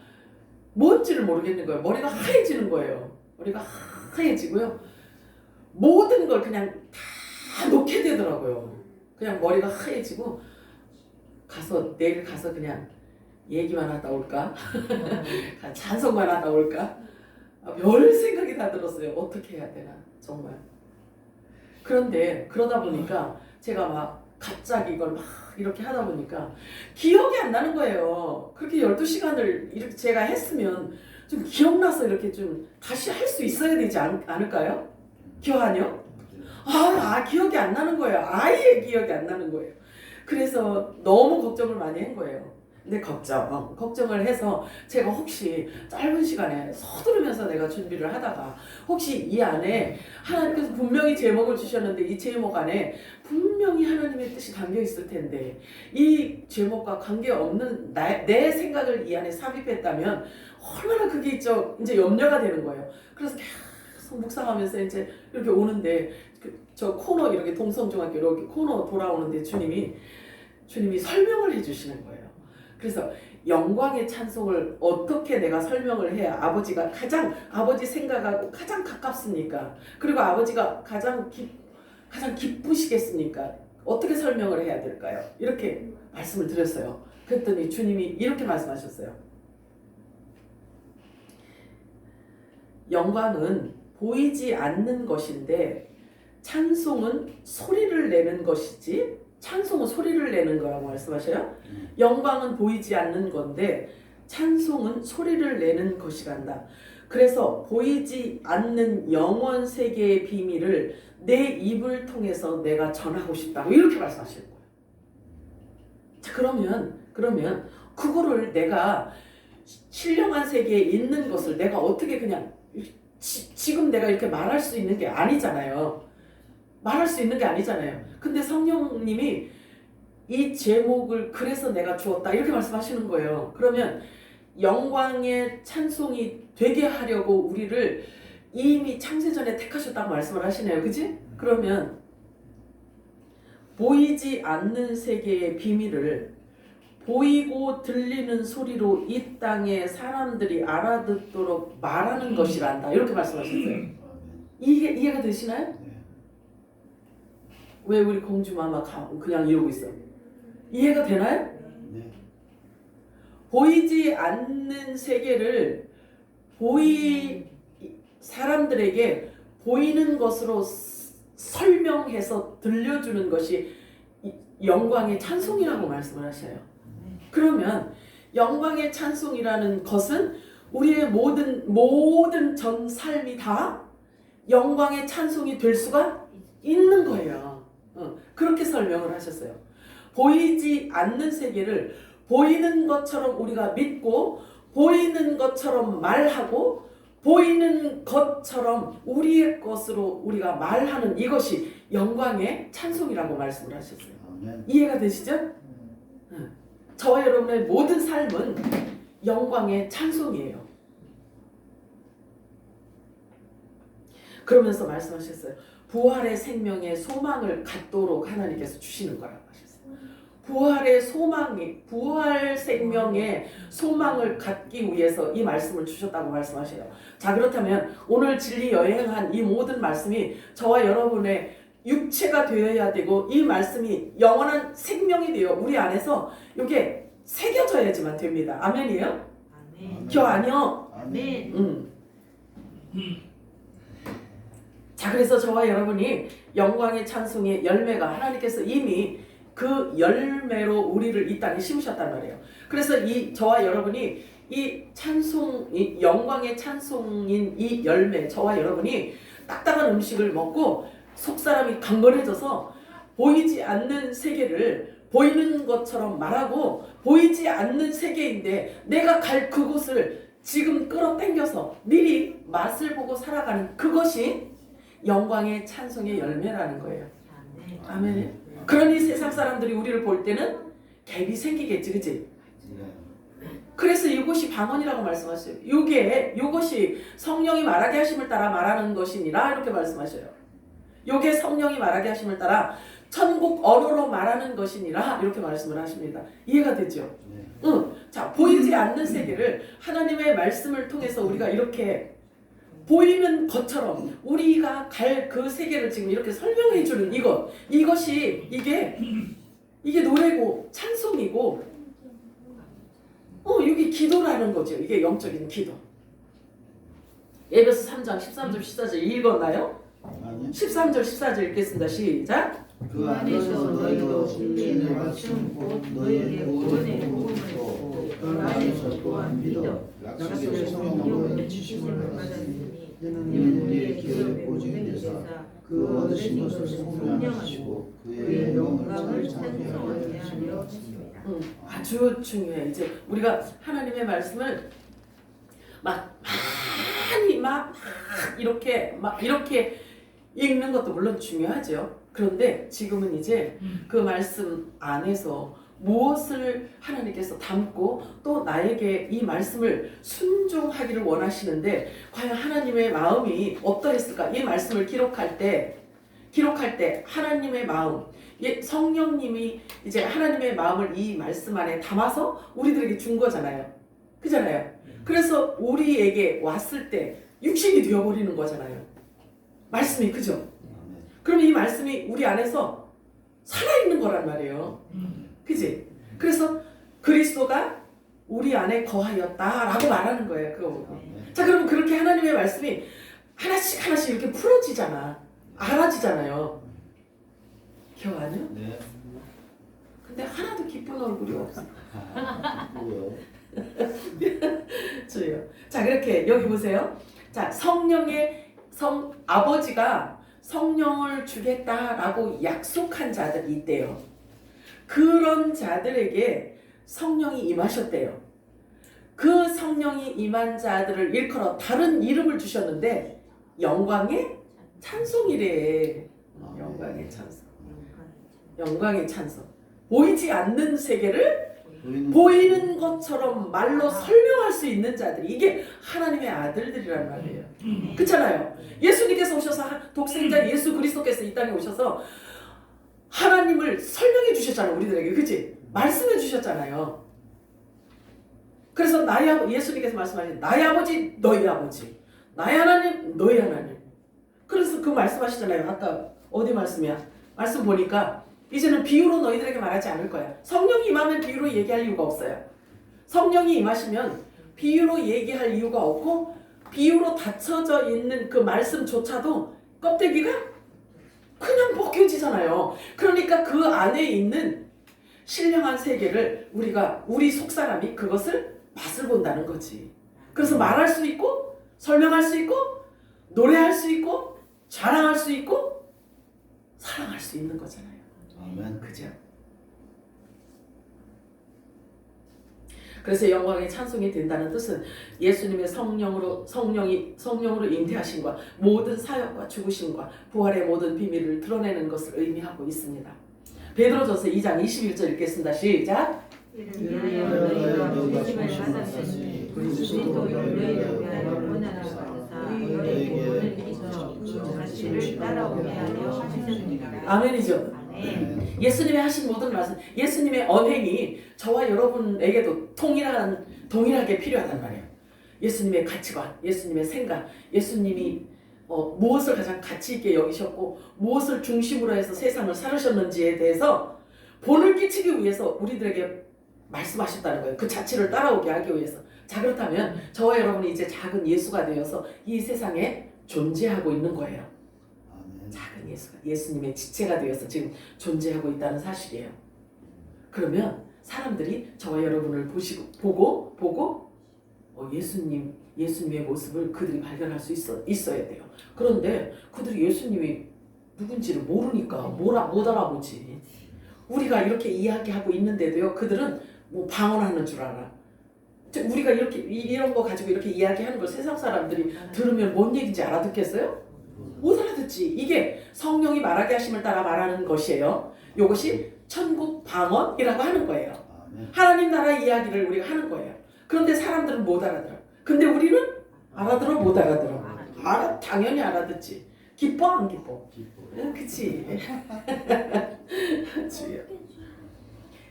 뭔지를 모르겠는 거예요. 머리가 하얘지는 거예요. 머리가 하얘지고요. 모든 걸 그냥 다 놓게 되더라고요. 그냥 머리가 하얘지고 내일 가서 그냥 얘기만 하다 올까? 찬송만 하다 올까? 별 생각이 다 들었어요. 어떻게 해야 되나 정말. 그런데 그러다 보니까 제가 막 갑자기 이걸 막 이렇게 하다 보니까 기억이 안 나는 거예요. 그렇게 12시간을 이렇게 제가 했으면 좀 기억나서 이렇게 좀 다시 할 수 있어야 되지 않을까요? 기억하뇨? 기억이 안 나는 거예요. 아예 기억이 안 나는 거예요. 그래서 너무 걱정을 많이 한 거예요. 근데 걱정을 해서 제가 혹시 짧은 시간에 서두르면서 내가 준비를 하다가 혹시 이 안에 하나님께서 분명히 제목을 주셨는데 이 제목 안에 분명히 하나님의 뜻이 담겨 있을 텐데 이 제목과 관계없는 내 생각을 이 안에 삽입했다면 얼마나 그게 이제 염려가 되는 거예요. 그래서 계속 묵상하면서 이제 이렇게 오는데 저 코너 이렇게 동성중학교 이렇게 코너 돌아오는데 주님이 설명을 해주시는 거예요. 그래서 영광의 찬송을 어떻게 내가 설명을 해야 아버지가 아버지 생각하고 가장 가깝습니까? 그리고 아버지가 가장 기쁘시겠습니까? 어떻게 설명을 해야 될까요? 이렇게 말씀을 드렸어요. 그랬더니 주님이 이렇게 말씀하셨어요. 영광은 보이지 않는 것인데 찬송은 소리를 내는 것이지, 찬송은 소리를 내는 거라고 말씀하셔요. 영광은 보이지 않는 건데 찬송은 소리를 내는 것이란다. 그래서 보이지 않는 영원 세계의 비밀을 내 입을 통해서 내가 전하고 싶다고 이렇게 말씀하시는 거예요. 자, 그러면 그거를 내가 신령한 세계에 있는 것을 내가 어떻게 그냥 지금 내가 이렇게 말할 수 있는 게 아니잖아요. 근데 성령님이 이 제목을 그래서 내가 주었다 이렇게 말씀하시는 거예요. 그러면 영광의 찬송이 되게 하려고 우리를 이미 창세전에 택하셨다고 말씀을 하시네요. 그지? 그러면 보이지 않는 세계의 비밀을 보이고 들리는 소리로 이 땅의 사람들이 알아듣도록 말하는 것이란다 이렇게 말씀하셨어요. 이해가 되시나요? 왜 우리 공주마마 그냥 이러고 있어? 이해가 되나요? 네. 보이지 않는 세계를 사람들에게 보이는 것으로 설명해서 들려주는 것이 영광의 찬송이라고 말씀을 하셔요. 그러면 영광의 찬송이라는 것은 우리의 모든 전 삶이 다 영광의 찬송이 될 수가 있는 거예요. 그렇게 설명을 하셨어요. 보이지 않는 세계를 보이는 것처럼 우리가 믿고 보이는 것처럼 말하고 보이는 것처럼 우리의 것으로 우리가 말하는 이것이 영광의 찬송이라고 말씀을 하셨어요. 이해가 되시죠? 저와 여러분의 모든 삶은 영광의 찬송이에요. 그러면서 말씀하셨어요. 부활의 생명의 소망을 갖도록 하나님께서 주시는 거라고 하셨어요. 부활 생명의 소망을 갖기 위해서 이 말씀을 주셨다고 말씀하셔요. 자, 그렇다면 오늘 진리 여행한 이 모든 말씀이 저와 여러분의 육체가 되어야 되고 이 말씀이 영원한 생명이 되어 우리 안에서 이게 새겨져야지만 됩니다. 아멘이에요? 아멘. 기억 아니요? 아멘. 자, 그래서 저와 여러분이 영광의 찬송의 열매가 하나님께서 이미 그 열매로 우리를 이 땅에 심으셨단 말이에요. 그래서 저와 여러분이 이 영광의 찬송인 이 열매, 저와 여러분이 딱딱한 음식을 먹고 속사람이 강건해져서 보이지 않는 세계를 보이는 것처럼 말하고 보이지 않는 세계인데 내가 갈 그곳을 지금 끌어당겨서 미리 맛을 보고 살아가는 그것이 영광의 찬송의 열매라는 거예요. 아멘. 그러니 세상 사람들이 우리를 볼 때는 갭이 생기겠지, 그치? 그래서 이것이 방언이라고 말씀하셔요. 이것이 성령이 말하게 하심을 따라 말하는 것이니라 이렇게 말씀하셔요. 이게 성령이 말하게 하심을 따라 천국 언어로 말하는 것이니라 이렇게 말씀을 하십니다. 이해가 되죠? 자, 보이지 않는 세계를 하나님의 말씀을 통해서 우리가 이렇게 보이는 것처럼 우리가 갈 그 세계를 지금 이렇게 설명해 주는 이것이 이게 노래고 찬송이고 이게 기도라는 거죠. 이게 영적인 기도. 에베소 3장 13절 14절 읽었나요? 아니 13절 14절 읽겠습니다. 시작. 그 안에서 너희도 진리의 말씀 곧 너희에게 구원의 복음을 듣고 그 안에서 또한 믿어 약속의 성령으로 지심을 받았으니 이는 우리의 기업의 보증이 되사 그 얻으신 것을 성령하시고 그의 영광을 찬송하게 하려 하십니다. 아주 중요해. 이제 우리가 하나님의 말씀을 막 많이 막 이렇게 읽는 것도 물론 중요하죠. 그런데 지금은 이제 그 말씀 안에서 무엇을 하나님께서 담고 또 나에게 이 말씀을 순종하기를 원하시는데 과연 하나님의 마음이 어떠했을까? 이 말씀을 기록할 때 하나님의 마음, 성령님이 이제 하나님의 마음을 이 말씀 안에 담아서 우리들에게 준 거잖아요. 그잖아요. 그래서 우리에게 왔을 때 육신이 되어버리는 거잖아요. 말씀이 그죠? 그럼 이 말씀이 우리 안에서 살아있는 거란 말이에요. 그지? 그래서 그리스도가 우리 안에 거하였다라고 말하는 거예요. 그거 보고. 자, 그러면 그렇게 하나님의 말씀이 하나씩 이렇게 풀어지잖아. 알아지잖아요. 기억 안 해요? 네. 근데 하나도 기쁜 얼굴이 없어. 뭐요? 저요. 자, 그렇게 여기 보세요. 자, 아버지가 성령을 주겠다라고 약속한 자들이 있대요. 그런 자들에게 성령이 임하셨대요. 그 성령이 임한 자들을 일컬어 다른 이름을 주셨는데 영광의 찬송이래. 영광의 찬송. 영광의 찬송. 보이지 않는 세계를 보이는 것처럼 말로 설명할 수 있는 자들이 이게 하나님의 아들들이란 말이에요. 그렇잖아요. 예수님께서 오셔서 독생자 예수 그리스도께서 이 땅에 오셔서 하나님을 설명해 주셨잖아요. 우리들에게. 그치? 말씀해 주셨잖아요. 그래서 예수님께서 말씀하신 나의 아버지 너희 아버지, 나의 하나님 너희 하나님. 그래서 그 말씀하시잖아요. 아까 어디 말씀이야? 말씀 보니까 이제는 비유로 너희들에게 말하지 않을 거야. 성령이 임하면 비유로 얘기할 이유가 없어요. 성령이 임하시면 비유로 얘기할 이유가 없고 비유로 닫혀져 있는 그 말씀조차도 껍데기가 그냥 벗겨지잖아요. 그러니까 그 안에 있는 신령한 세계를 우리 속사람이 그것을 맛을 본다는 거지. 그래서 말할 수 있고 설명할 수 있고 노래할 수 있고 자랑할 수 있고 사랑할 수 있는 거잖아요. 아멘. 그죠? 그래서 영광의 찬송이 된다는 뜻은 예수님의 성령으로 잉태하심과 모든 사역과 죽으심과 부활의 모든 비밀을 드러내는 것을 의미하고 있습니다. 베드로전서 2장 21절 읽겠습니다. 시작. 이를 위하여 너희가 부르심을 받았으니 그리스도를 너희를 위하여 고난하사 너희에게 본을 입혀 그 가치를 따라오게 하려 하셨느니라. 아멘이죠. 예수님의 하신 모든 말씀, 예수님의 언행이 저와 여러분에게도 동일하게 필요하단 말이에요. 예수님의 가치관, 예수님의 생각, 예수님이 무엇을 가장 가치 있게 여기셨고 무엇을 중심으로 해서 세상을 살으셨는지에 대해서 본을 끼치기 위해서 우리들에게 말씀하셨다는 거예요. 그 자취를 따라오게 하기 위해서. 자, 그렇다면 저와 여러분이 이제 작은 예수가 되어서 이 세상에 존재하고 있는 거예요. 작은 예수가 예수님의 지체가 되어서 지금 존재하고 있다는 사실이에요. 그러면 사람들이 저와 여러분을 보고 예수님의 모습을 그들이 발견할 수 있어야 돼요. 그런데 그들이 예수님이 누군지를 모르니까 못 알아보지. 우리가 이렇게 이야기하고 있는데도요, 그들은 뭐 방언하는 줄 알아. 우리가 이런 거 가지고 이렇게 이야기하는 걸 세상 사람들이 들으면 뭔 얘기인지 알아듣겠어요? 못 알아듣지. 이게 성령이 말하게 하심을 따라 말하는 것이에요. 이것이 천국 방언이라고 하는 거예요. 하나님 나라 이야기를 우리가 하는 거예요. 그런데 사람들은 못 알아들어. 근데 우리는 알아들어 못 알아들어? 당연히 알아듣지. 기뻐 안 기뻐? 그치. 주여.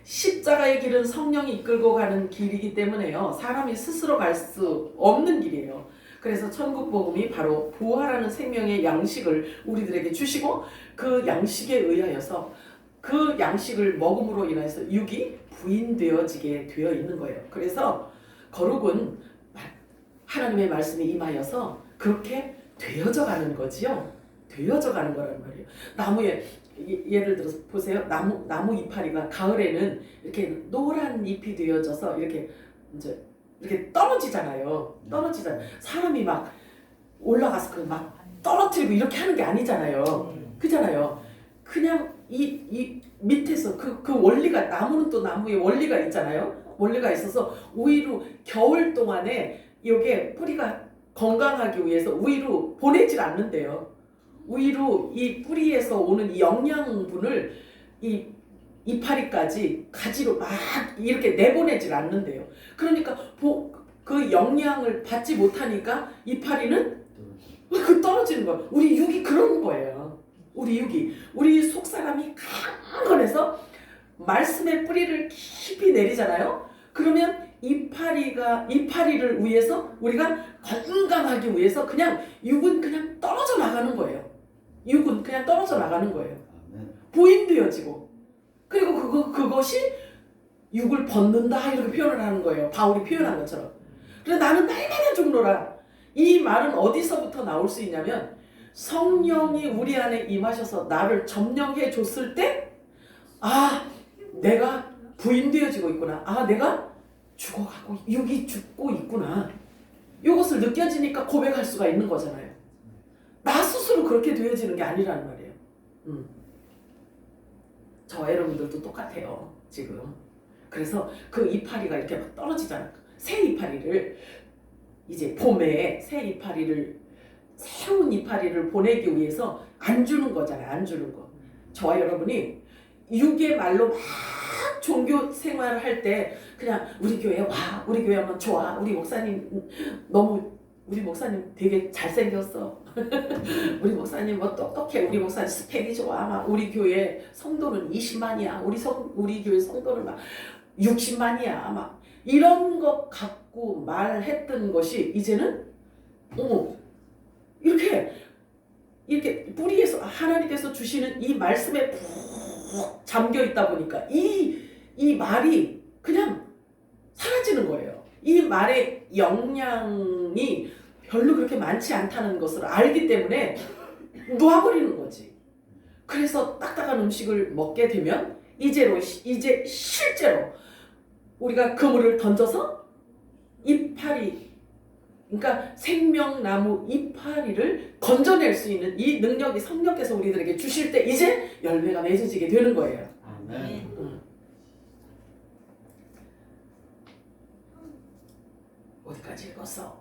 십자가의 길은 성령이 이끌고 가는 길이기 때문에요. 사람이 스스로 갈 수 없는 길이에요. 그래서 천국 복음이 바로 부활하는 생명의 양식을 우리들에게 주시고 그 양식에 의하여서 그 양식을 먹음으로 인해서 육이 부인되어지게 되어 있는 거예요. 그래서 거룩은 하나님의 말씀이 임하여서 그렇게 되어져 가는 거지요. 되어져 가는 거란 말이에요. 나무에 예를 들어서 보세요. 나무 이파리가 가을에는 이렇게 노란 잎이 되어져서 이렇게 이제 이렇게 떨어지잖아요. 떨어지잖아요. 사람이 막 올라가서 그 막 떨어뜨리고 이렇게 하는 게 아니잖아요. 그잖아요. 그냥 이 밑에서 그 원리가 나무는 또 나무의 원리가 있잖아요. 원리가 있어서 우위로 겨울 동안에 이게 뿌리가 건강하기 위해서 우위로 보내질 않는데요. 우위로 이 뿌리에서 오는 이 영양분을 이 이파리까지 가지로 막 이렇게 내보내질 않는데요. 그러니까 그 영양을 받지 못하니까 이파리는 떨어지는 거예요. 우리 육이 그런 거예요. 우리 속 사람이 강건해서 말씀의 뿌리를 깊이 내리잖아요. 그러면 이파리를 위해서 우리가 건강하기 위해서 그냥 육은 그냥 떨어져 나가는 거예요. 육은 그냥 떨어져 나가는 거예요. 보인되어지고 그리고 그것이 육을 벗는다 이렇게 표현을 하는 거예요. 바울이 표현한 것처럼. 그래서 나는 날마다 죽노라. 이 말은 어디서부터 나올 수 있냐면 성령이 우리 안에 임하셔서 나를 점령해 줬을 때 내가 부인되어지고 있구나. 내가 죽어가고 육이 죽고 있구나. 이것을 느껴지니까 고백할 수가 있는 거잖아요. 나 스스로 그렇게 되어지는 게 아니라는 말이에요. 저와 여러분들도 똑같아요. 지금. 그래서 그 이파리가 이렇게 막 떨어지잖아요. 새 이파리를 이제 봄에 새로운 이파리를 보내기 위해서 안 주는 거잖아요. 안 주는 거. 저와 여러분이 육의 말로 막 종교 생활을 할 때 그냥 우리 교회 와, 우리 교회 한번 좋아, 우리 목사님 되게 잘생겼어. 우리 목사님 뭐 똑똑해. 우리 목사님 스펙이 좋아. 막 우리 교회 성도는 20만이야. 우리 교회 성도는 막 60만이야. 막 이런 거 갖고 말했던 것이 이제는 이렇게 뿌리에서 하나님께서 주시는 이 말씀에 푹 잠겨 있다 보니까 이 말이 그냥 사라지는 거예요. 이 말의 영양이 별로 그렇게 많지 않다는 것을 알기 때문에 놓아버리는 거지. 그래서 딱딱한 음식을 먹게 되면 이제 실제로 우리가 그물을 던져서 이파리, 그러니까 생명나무 이파리를 건져낼 수 있는 이 능력이 성령께서 우리들에게 주실 때 이제 열매가 맺어지게 되는 거예요. 아멘. 어디까지 읽었어?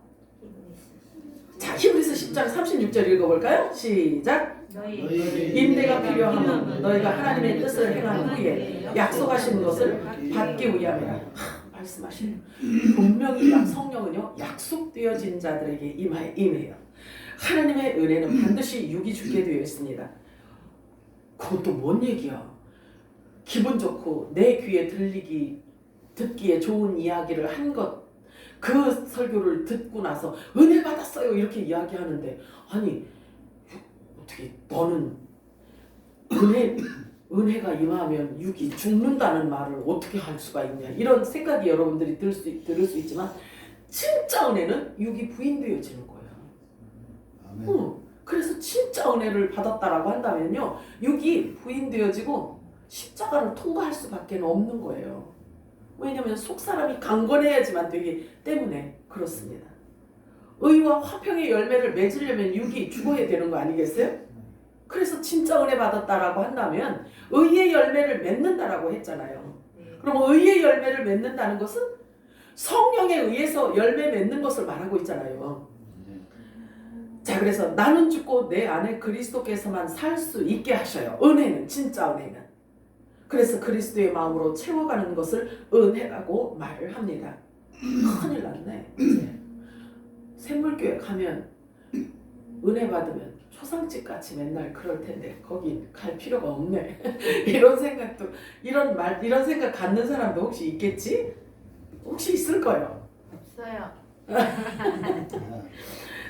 자, 히브리서 10장 36절 읽어볼까요? 시작. 인내가 필요하면 너희가 하나님의 뜻을 행한 후에 약속하신 것을 받기 위함이라. 말씀하시네요. 분명히 성령은요 약속되어진 자들에게 임해요. 하나님의 은혜는 반드시 육이 죽게 되어 있습니다. 그것도 뭔 얘기야? 기분 좋고 내 귀에 듣기에 좋은 이야기를 한 것, 그 설교를 듣고 나서 은혜 받았어요 이렇게 이야기하는데, 아니 어떻게 너는 은혜가 임하면 육이 죽는다는 말을 어떻게 할 수가 있냐, 이런 생각이 여러분들이 들을 수 있지만 진짜 은혜는 육이 부인되어지는 거예요. 아멘. 그래서 진짜 은혜를 받았다라고 한다면요 육이 부인되어지고 십자가를 통과할 수밖에 없는 거예요. 왜냐하면 속사람이 강건해야지만 되기 때문에 그렇습니다. 의와 화평의 열매를 맺으려면 육이 죽어야 되는 거 아니겠어요? 그래서 진짜 은혜 받았다라고 한다면 의의 열매를 맺는다라고 했잖아요. 그럼 의의 열매를 맺는다는 것은 성령에 의해서 열매 맺는 것을 말하고 있잖아요. 자, 그래서 나는 죽고 내 안에 그리스도께서만 살 수 있게 하셔요. 은혜는, 진짜 은혜는. 그래서 그리스도의 마음으로 채워가는 것을 은혜라고 말을 합니다. 큰일 났네. 이제 샘물교회 가면 은혜 받으면 초상집 같이 맨날 그럴 텐데 거기 갈 필요가 없네. 이런 생각 갖는 사람도 혹시 있겠지? 혹시 있을 거예요. 없어요.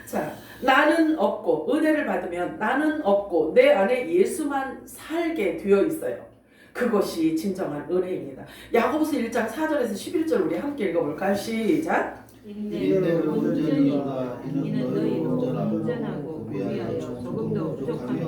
자, 나는 없고 은혜를 받으면 나는 없고 내 안에 예수만 살게 되어 있어요. 그것이 진정한 은혜입니다. 야고보서 1장 4절에서 11절 우리 함께 읽어볼까요? 시작. 인내로 온전히 이는 너희 온전하고 구비하여 조금도 부족함이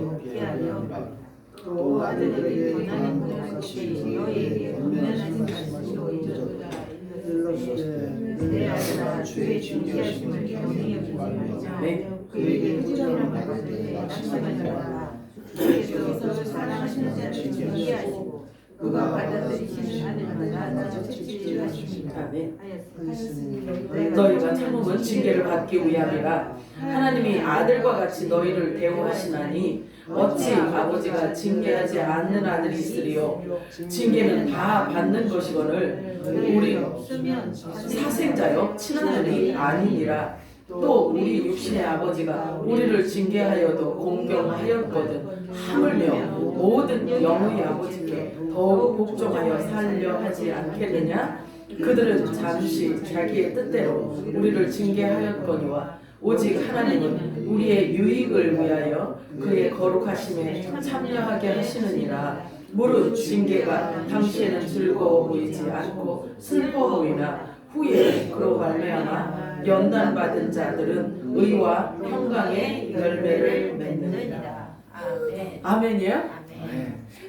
진지하심을 경히 여기지 말자. 네. 그에게 부정을 받을 때 낙심하지 주께서 사랑하시는 자를 진지하시고 그가 받아들이시는 아들마다 나저 진지하십니다. 아멘. 하였으니 너희가 참음은 징계를 받기 위함이라. 하나님이 아들과 같이 너희를 대우하시나니 어찌 아버지가 징계하지 않는 아들이 있으리요. 징계는 다 받는 것이거늘 우리 사생자여 친아들이 아니니라. 또 우리 육신의 아버지가 우리를 징계하여도 공경하였거든 하물며 모든 영의 아버지께 더욱 복종하여 살려 하지 않겠느냐. 그들은 잠시 자기의 뜻대로 우리를 징계하였거니와 오직 하나님은 우리의 유익을 위하여 그의 거룩하심에 참여하게 하시느니라. 무릇 징계가 당시에는 즐거워 보이지 않고 슬퍼 보이나 후에 그로 말미암아 연단받은 자들은 의와 평강의 열매를 맺느니라. 아멘이요?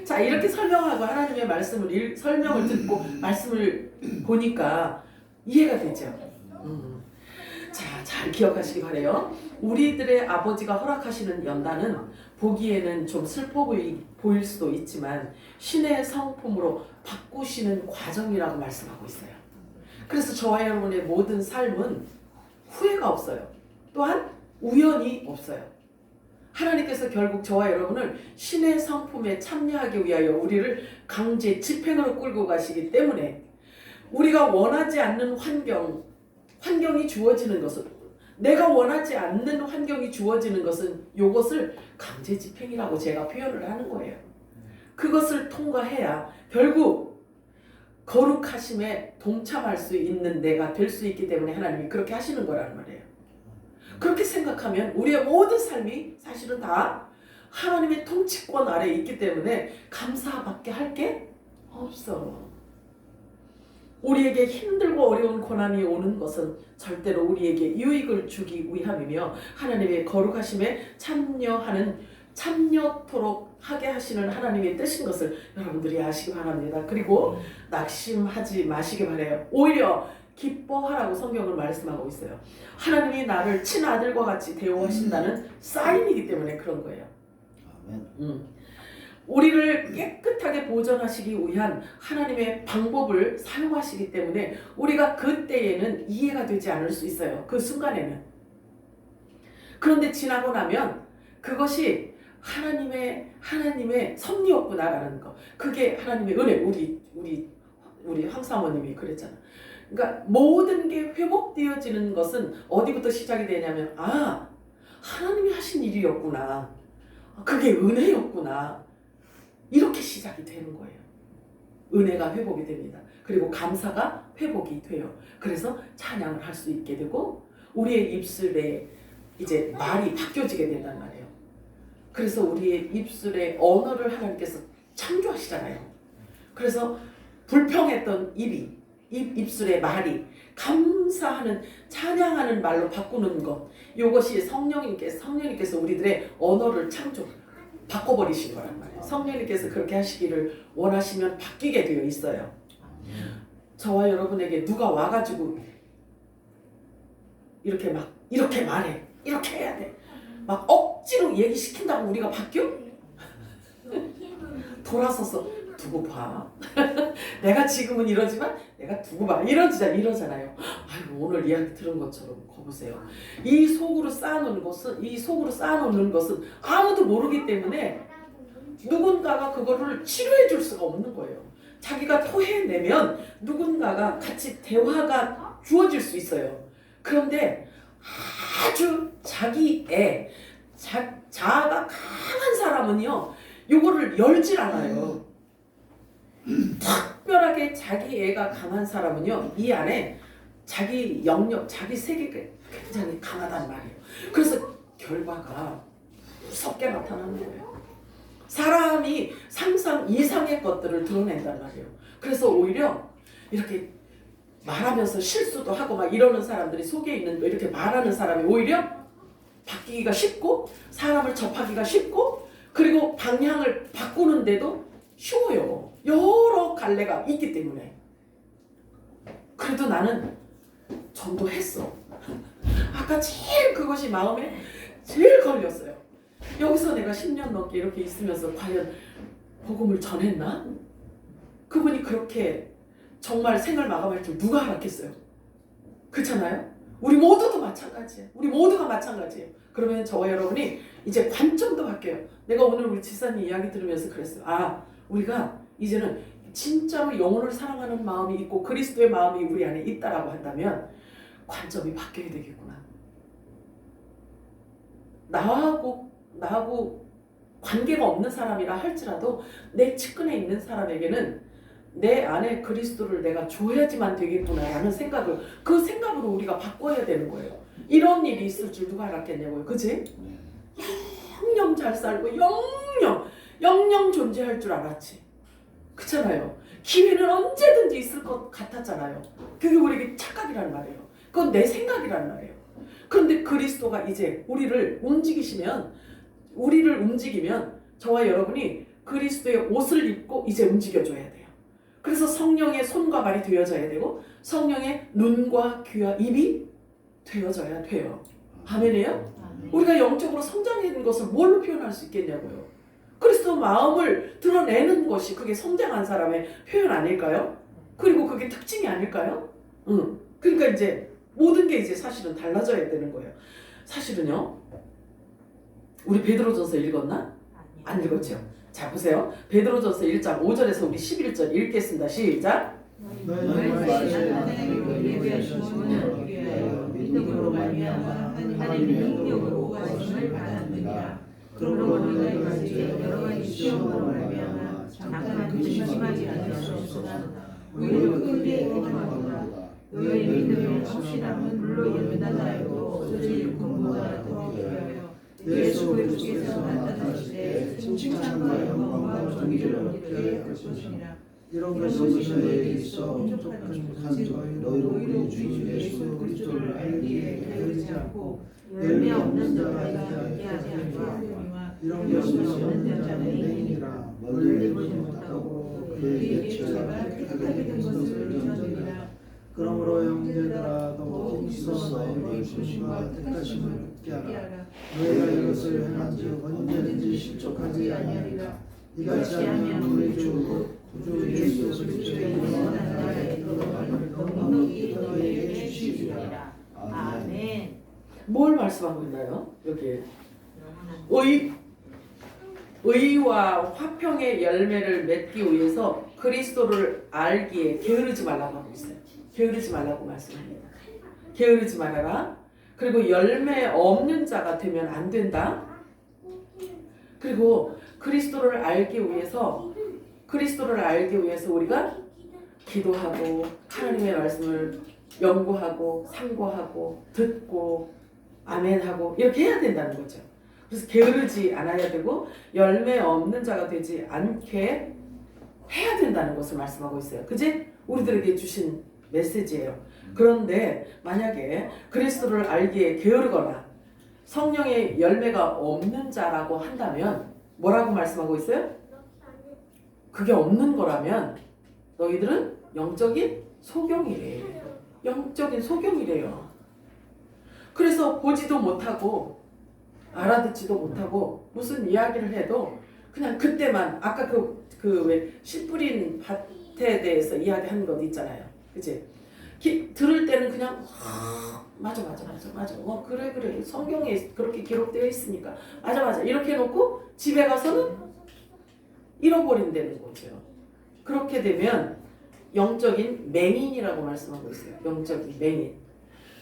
자, 이렇게 설명하고 하나님의 말씀을 설명을 듣고 말씀을 보니까 이해가 되죠. 자, 잘 기억하시기 바래요. 우리들의 아버지가 허락하시는 연단은 보기에는 좀 슬퍼 보일 수도 있지만 신의 성품으로 바꾸시는 과정이라고 말씀하고 있어요. 그래서 저와 여러분의 모든 삶은 후회가 없어요. 또한 우연이 없어요. 하나님께서 결국 저와 여러분을 신의 성품에 참여하기 위하여 우리를 강제 집행으로 끌고 가시기 때문에 우리가 원하지 않는 환경이 주어지는 것은, 내가 원하지 않는 환경이 주어지는 것은 이것을 강제 집행이라고 제가 표현을 하는 거예요. 그것을 통과해야 결국 거룩하심에 동참할 수 있는 내가 될 수 있기 때문에 하나님이 그렇게 하시는 거라는 말이에요. 그렇게 생각하면 우리의 모든 삶이 사실은 다 하나님의 통치권 아래에 있기 때문에 감사밖에 할 게 없어. 우리에게 힘들고 어려운 고난이 오는 것은 절대로 우리에게 유익을 주기 위함이며 하나님의 거룩하심에 참여토록 하게 하시는 하나님의 뜻인 것을 여러분들이 아시기 바랍니다. 그리고 낙심하지 마시기 바라요. 오히려 기뻐하라고 성경은 말씀하고 있어요. 하나님이 나를 친아들과 같이 대우하신다는 사인이기 때문에 그런 거예요. 아멘. 우리를 깨끗하게 보존하시기 위한 하나님의 방법을 사용하시기 때문에 우리가 그때에는 이해가 되지 않을 수 있어요. 그 순간에는. 그런데 지나고 나면 그것이 하나님의 섭리였구나라는 거. 그게 하나님의 은혜. 우리 황사모님이 그랬잖아. 그러니까 모든 게 회복되어지는 것은 어디부터 시작이 되냐면 하나님이 하신 일이었구나. 그게 은혜였구나. 이렇게 시작이 되는 거예요. 은혜가 회복이 됩니다. 그리고 감사가 회복이 돼요. 그래서 찬양을 할 수 있게 되고 우리의 입술에 이제 말이 바뀌어지게 된단 말이에요. 그래서 우리의 입술의 언어를 하나님께서 창조하시잖아요. 그래서 불평했던 입술의 말이 감사하는 찬양하는 말로 바꾸는 것, 이것이 성령님께서 우리들의 언어를 바꿔버리신 거란 말이에요. 성령님께서 그렇게 하시기를 원하시면 바뀌게 되어 있어요. 저와 여러분에게 누가 와가지고 이렇게 말해, 이렇게 해야 돼, 막 억지로 얘기시킨다고 우리가 바뀌어? 돌아서서 두고 봐. 내가 지금은 이러지만 내가 두고 봐. 이러잖아요. 아이고, 오늘 이야기 들은 것처럼 거보세요. 이 속으로 쌓아놓는 것은 아무도 모르기 때문에 누군가가 그거를 치료해 줄 수가 없는 거예요. 자기가 토해내면 누군가가 같이 대화가 주어질 수 있어요. 그런데 아주 자아가 강한 사람은요, 요거를 열질 않아요. 특별하게 자기 애가 강한 사람은요, 이 안에 자기 영역, 자기 세계가 굉장히 강하단 말이에요. 그래서 결과가 무섭게 나타나는 거예요. 사람이 상상 이상의 것들을 드러낸단 말이에요. 그래서 오히려 이렇게 말하면서 실수도 하고 막 이러는 사람들이 속에 있는 이렇게 말하는 사람이 오히려 바뀌기가 쉽고 사람을 접하기가 쉽고 그리고 방향을 바꾸는데도 쉬워요. 여러 갈래가 있기 때문에. 그래도 나는 전도했어. 아까 제일 그것이 마음에 제일 걸렸어요. 여기서 내가 10년 넘게 이렇게 있으면서 과연 복음을 전했나? 그분이 그렇게 정말 생을 마감할 줄 누가 알았겠어요? 그렇잖아요? 우리 모두도 마찬가지예요. 우리 모두가 마찬가지예요. 그러면 저와 여러분이 이제 관점도 바뀌어요. 내가 오늘 우리 지사님 이야기 들으면서 그랬어요. 아, 우리가 이제는 진짜로 영혼을 사랑하는 마음이 있고 그리스도의 마음이 우리 안에 있다라고 한다면 관점이 바뀌어야 되겠구나. 나하고 관계가 없는 사람이라 할지라도 내 측근에 있는 사람에게는 내 안에 그리스도를 내가 줘야지만 되겠구나라는 생각을, 그 생각으로 우리가 바꿔야 되는 거예요. 이런 일이 있을 줄 누가 알았겠냐고요. 그치? 영영 잘 살고 영영 존재할 줄 알았지. 그렇잖아요. 기회는 언제든지 있을 것 같았잖아요. 그게 우리에게 착각이란 말이에요. 그건 내 생각이란 말이에요. 그런데 그리스도가 이제 우리를 움직이면 저와 여러분이 그리스도의 옷을 입고 이제 움직여줘야 돼요. 그래서 성령의 손과 발이 되어져야 되고 성령의 눈과 귀와 입이 되어져야 돼요. 아멘이에요? 우리가 영적으로 성장하는 것을 뭘로 표현할 수 있겠냐고요. 그리스도 마음을 드러내는 것이 그게 성장한 사람의 표현 아닐까요? 그리고 그게 특징이 아닐까요? 그러니까 이제 모든 게 이제 사실은 달라져야 되는 거예요. 사실은요. 우리 베드로전서 읽었나? 안 읽었죠? 자, 보세요. 베드로전서 1장 5절에서 우리 11절 읽겠습니다. 시작. 너희 말씀에 하나님의 예비하심을 위하여 믿음으로 말미암아 하나님의 능력으로 구하심을 받았느니라. 그러므로 너희가 이제 여러 가지 시험으로 말미암아 잠깐 근심하지 아니하셨으나 오히려 크게 응원하노라. 너희 믿음의 확실함은 물론 연단하여도 없어질 근보다 더 귀하여 예수 그리스도께서 나타나실 때 칭찬과 영광과 존귀를 얻게 할 것이니라. 이런 것이 너희에게 있어 촉촉한 간증 너희로 우리 주 예수 그리스도를 알기에 게으르지 않고 열매 없는 자가 있게 하지 않으리라. 이런 것이 없는 자는 맹인이라 멀리 보지 못하고 그의 죄가 깨끗하게 된 것을 전하리라. 그러므로 형제들아 더욱 힘써 너희 부르심과 택하심을 굳게 하라. 너희가 이것을 행한즉 언제든지 실족하지 아니하리라. 이같이 하면 우리 주 구주 예수 그리스도의 영원한 나라에 들어가는 넉넉히 너희에게 주시리라. 아멘. 뭘 말씀하고 있나요? 여기 의와 화평의 열매를 맺기 위해서 그리스도를 알기에 게으르지 말라고 하고 있어요. 게으르지 말라고 말씀합니다. 게으르지 말아라. 그리고 열매 없는 자가 되면 안 된다. 그리고 그리스도를 알기 위해서 우리가 기도하고 하나님의 말씀을 연구하고 상고하고 듣고 아멘하고 이렇게 해야 된다는 거죠. 그래서 게으르지 않아야 되고 열매 없는 자가 되지 않게 해야 된다는 것을 말씀하고 있어요. 그지? 우리들에게 주신 메시지예요. 그런데 만약에 그리스도를 알기에 게으르거나 성령의 열매가 없는 자라고 한다면 뭐라고 말씀하고 있어요? 그게 없는 거라면 너희들은 영적인 소경이래요. 영적인 소경이래요. 그래서 보지도 못하고 알아듣지도 못하고 무슨 이야기를 해도 그냥 그때만 아까 그 왜 씨 뿌린 밭에 대해서 이야기하는 것 있잖아요. 그치? 들을 때는 그냥 맞아 그래 성경에 그렇게 기록되어 있으니까 맞아 이렇게 해놓고 집에 가서는 잃어버린다는 거죠. 그렇게 되면 영적인 맹인이라고 말씀하고 있어요. 영적인 맹인.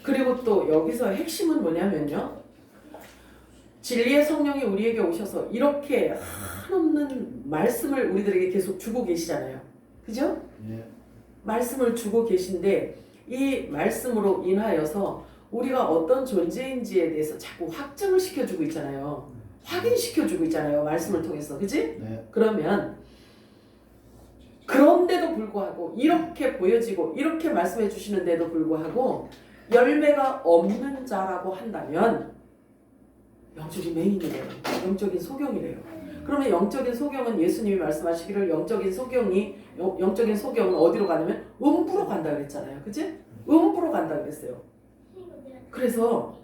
그리고 또 여기서 핵심은 뭐냐면요. 진리의 성령이 우리에게 오셔서 이렇게 한없는 말씀을 우리들에게 계속 주고 계시잖아요. 그죠? 네. 말씀을 주고 계신데 이 말씀으로 인하여서 우리가 어떤 존재인지에 대해서 자꾸 확증을 시켜주고 있잖아요. 확인시켜주고 있잖아요. 말씀을 통해서. 그치? 네. 그러면 그런데도 불구하고 이렇게 보여지고 이렇게 말씀해 주시는데도 불구하고 열매가 없는 자라고 한다면 영적인 맹인이래요. 영적인 소경이래요. 그러면 영적인 소경은 예수님이 말씀하시기를 영적인 소경은 어디로 가냐면 음부로 간다 그랬잖아요. 그치? 음부로 간다 그랬어요. 그래서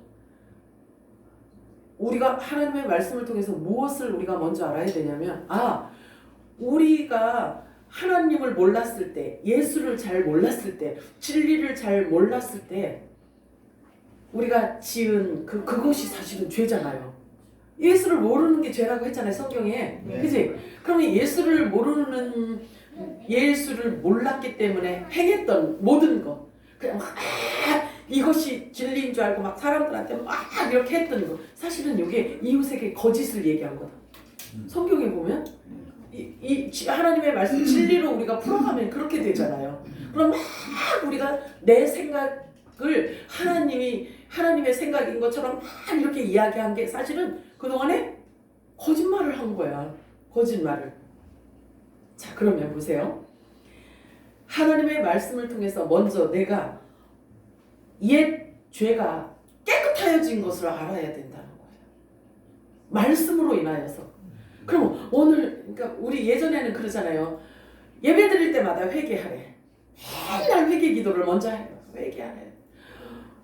우리가 하나님의 말씀을 통해서 무엇을 우리가 먼저 알아야 되냐면 우리가 하나님을 몰랐을 때, 예수를 잘 몰랐을 때, 진리를 잘 몰랐을 때 우리가 지은 그것이 사실은 죄잖아요. 예수를 모르는 게 죄라고 했잖아요, 성경에. 네. 그치? 그러면 예수를 몰랐기 때문에 행했던 모든 것, 그냥 막 이것이 진리인 줄 알고 막 사람들한테 막 이렇게 했던 거, 사실은 이게 이웃에게 거짓을 얘기한 거다. 성경에 보면 하나님의 말씀 진리로 우리가 풀어가면 그렇게 되잖아요. 그럼 막 우리가 내 생각을 하나님의 생각인 것처럼 막 이렇게 이야기한 게 사실은 그동안에 거짓말을 한 거야. 거짓말을. 자, 그러면 보세요. 하나님의 말씀을 통해서 먼저 내가 옛 죄가 깨끗하여진 것을 알아야 된다는 거예요. 말씀으로 인하여서. 그럼 오늘, 그러니까 우리 예전에는 그러잖아요. 예배 드릴 때마다 회개하래. 맨날 회개 기도를 먼저 해요. 회개하래.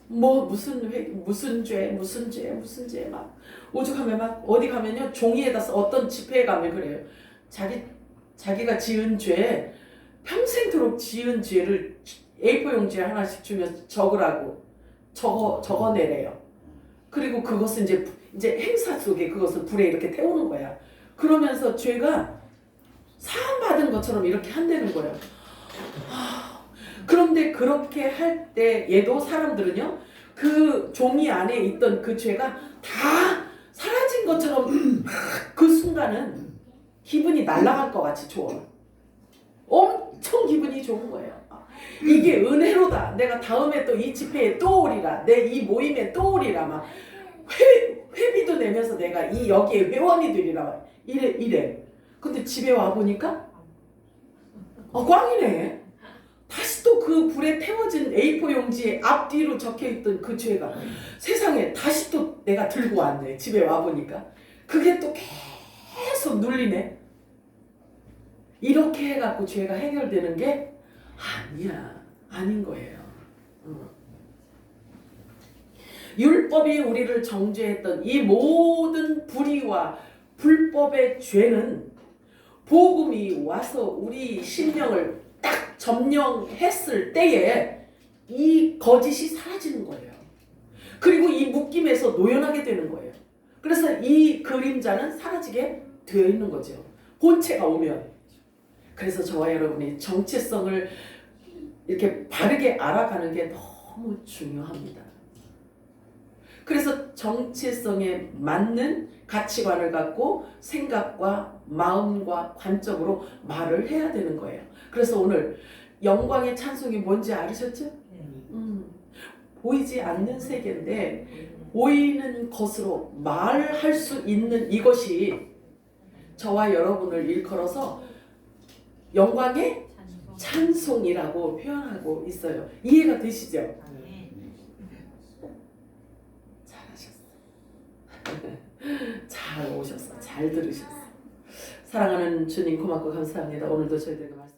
뭐 무슨 죄 막 오죽하면 막 어디 가면요 종이에다 어떤 집회에 가면 그래요. 자기가 지은 죄, 평생토록 지은 죄를 A4 용지에 하나씩 주면 적으라고 적어내래요. 그리고 그것은 이제 행사 속에 그것을 불에 이렇게 태우는 거야. 그러면서 죄가 사함받은 것처럼 이렇게 한다는 거예요. 그런데 그렇게 할 때 얘도 사람들은요 그 종이 안에 있던 그 죄가 다 사라진 것처럼 그 순간은 기분이 날아갈 것 같이 좋아. 엄청 기분이 좋은 거예요. 이게 은혜로다. 내가 다음에 또 이 집회에 또 오리라. 내 이 모임에 또 오리라. 막 회비도 내면서 내가 여기에 회원이 되리라. 이래. 근데 집에 와 보니까 꽝이네. 다시 또 그 불에 태워진 A4 용지에 앞뒤로 적혀있던 그 죄가 세상에 다시 또 내가 들고 왔네. 집에 와보니까 그게 또 계속 눌리네. 이렇게 해갖고 죄가 해결되는 게 아닌 거예요. 율법이 우리를 정죄했던 이 모든 불의와 불법의 죄는 복음이 와서 우리 심령을 딱 점령했을 때에 이 거짓이 사라지는 거예요. 그리고 이 묶임에서 노연하게 되는 거예요. 그래서 이 그림자는 사라지게 되어 있는 거죠. 본체가 오면. 그래서 저와 여러분이 정체성을 이렇게 바르게 알아가는 게 너무 중요합니다. 그래서 정체성에 맞는 가치관을 갖고 생각과 마음과 관점으로 말을 해야 되는 거예요. 그래서 오늘 영광의 찬송이 뭔지 알으셨죠? 보이지 않는 세계인데 보이는 것으로 말할 수 있는 이것이 저와 여러분을 일컬어서 영광의 찬송이라고 표현하고 있어요. 이해가 되시죠? 잘 오셨어. 잘 들으셨어. 사랑하는 주님 고맙고 감사합니다. 오늘도 저희들에게 말씀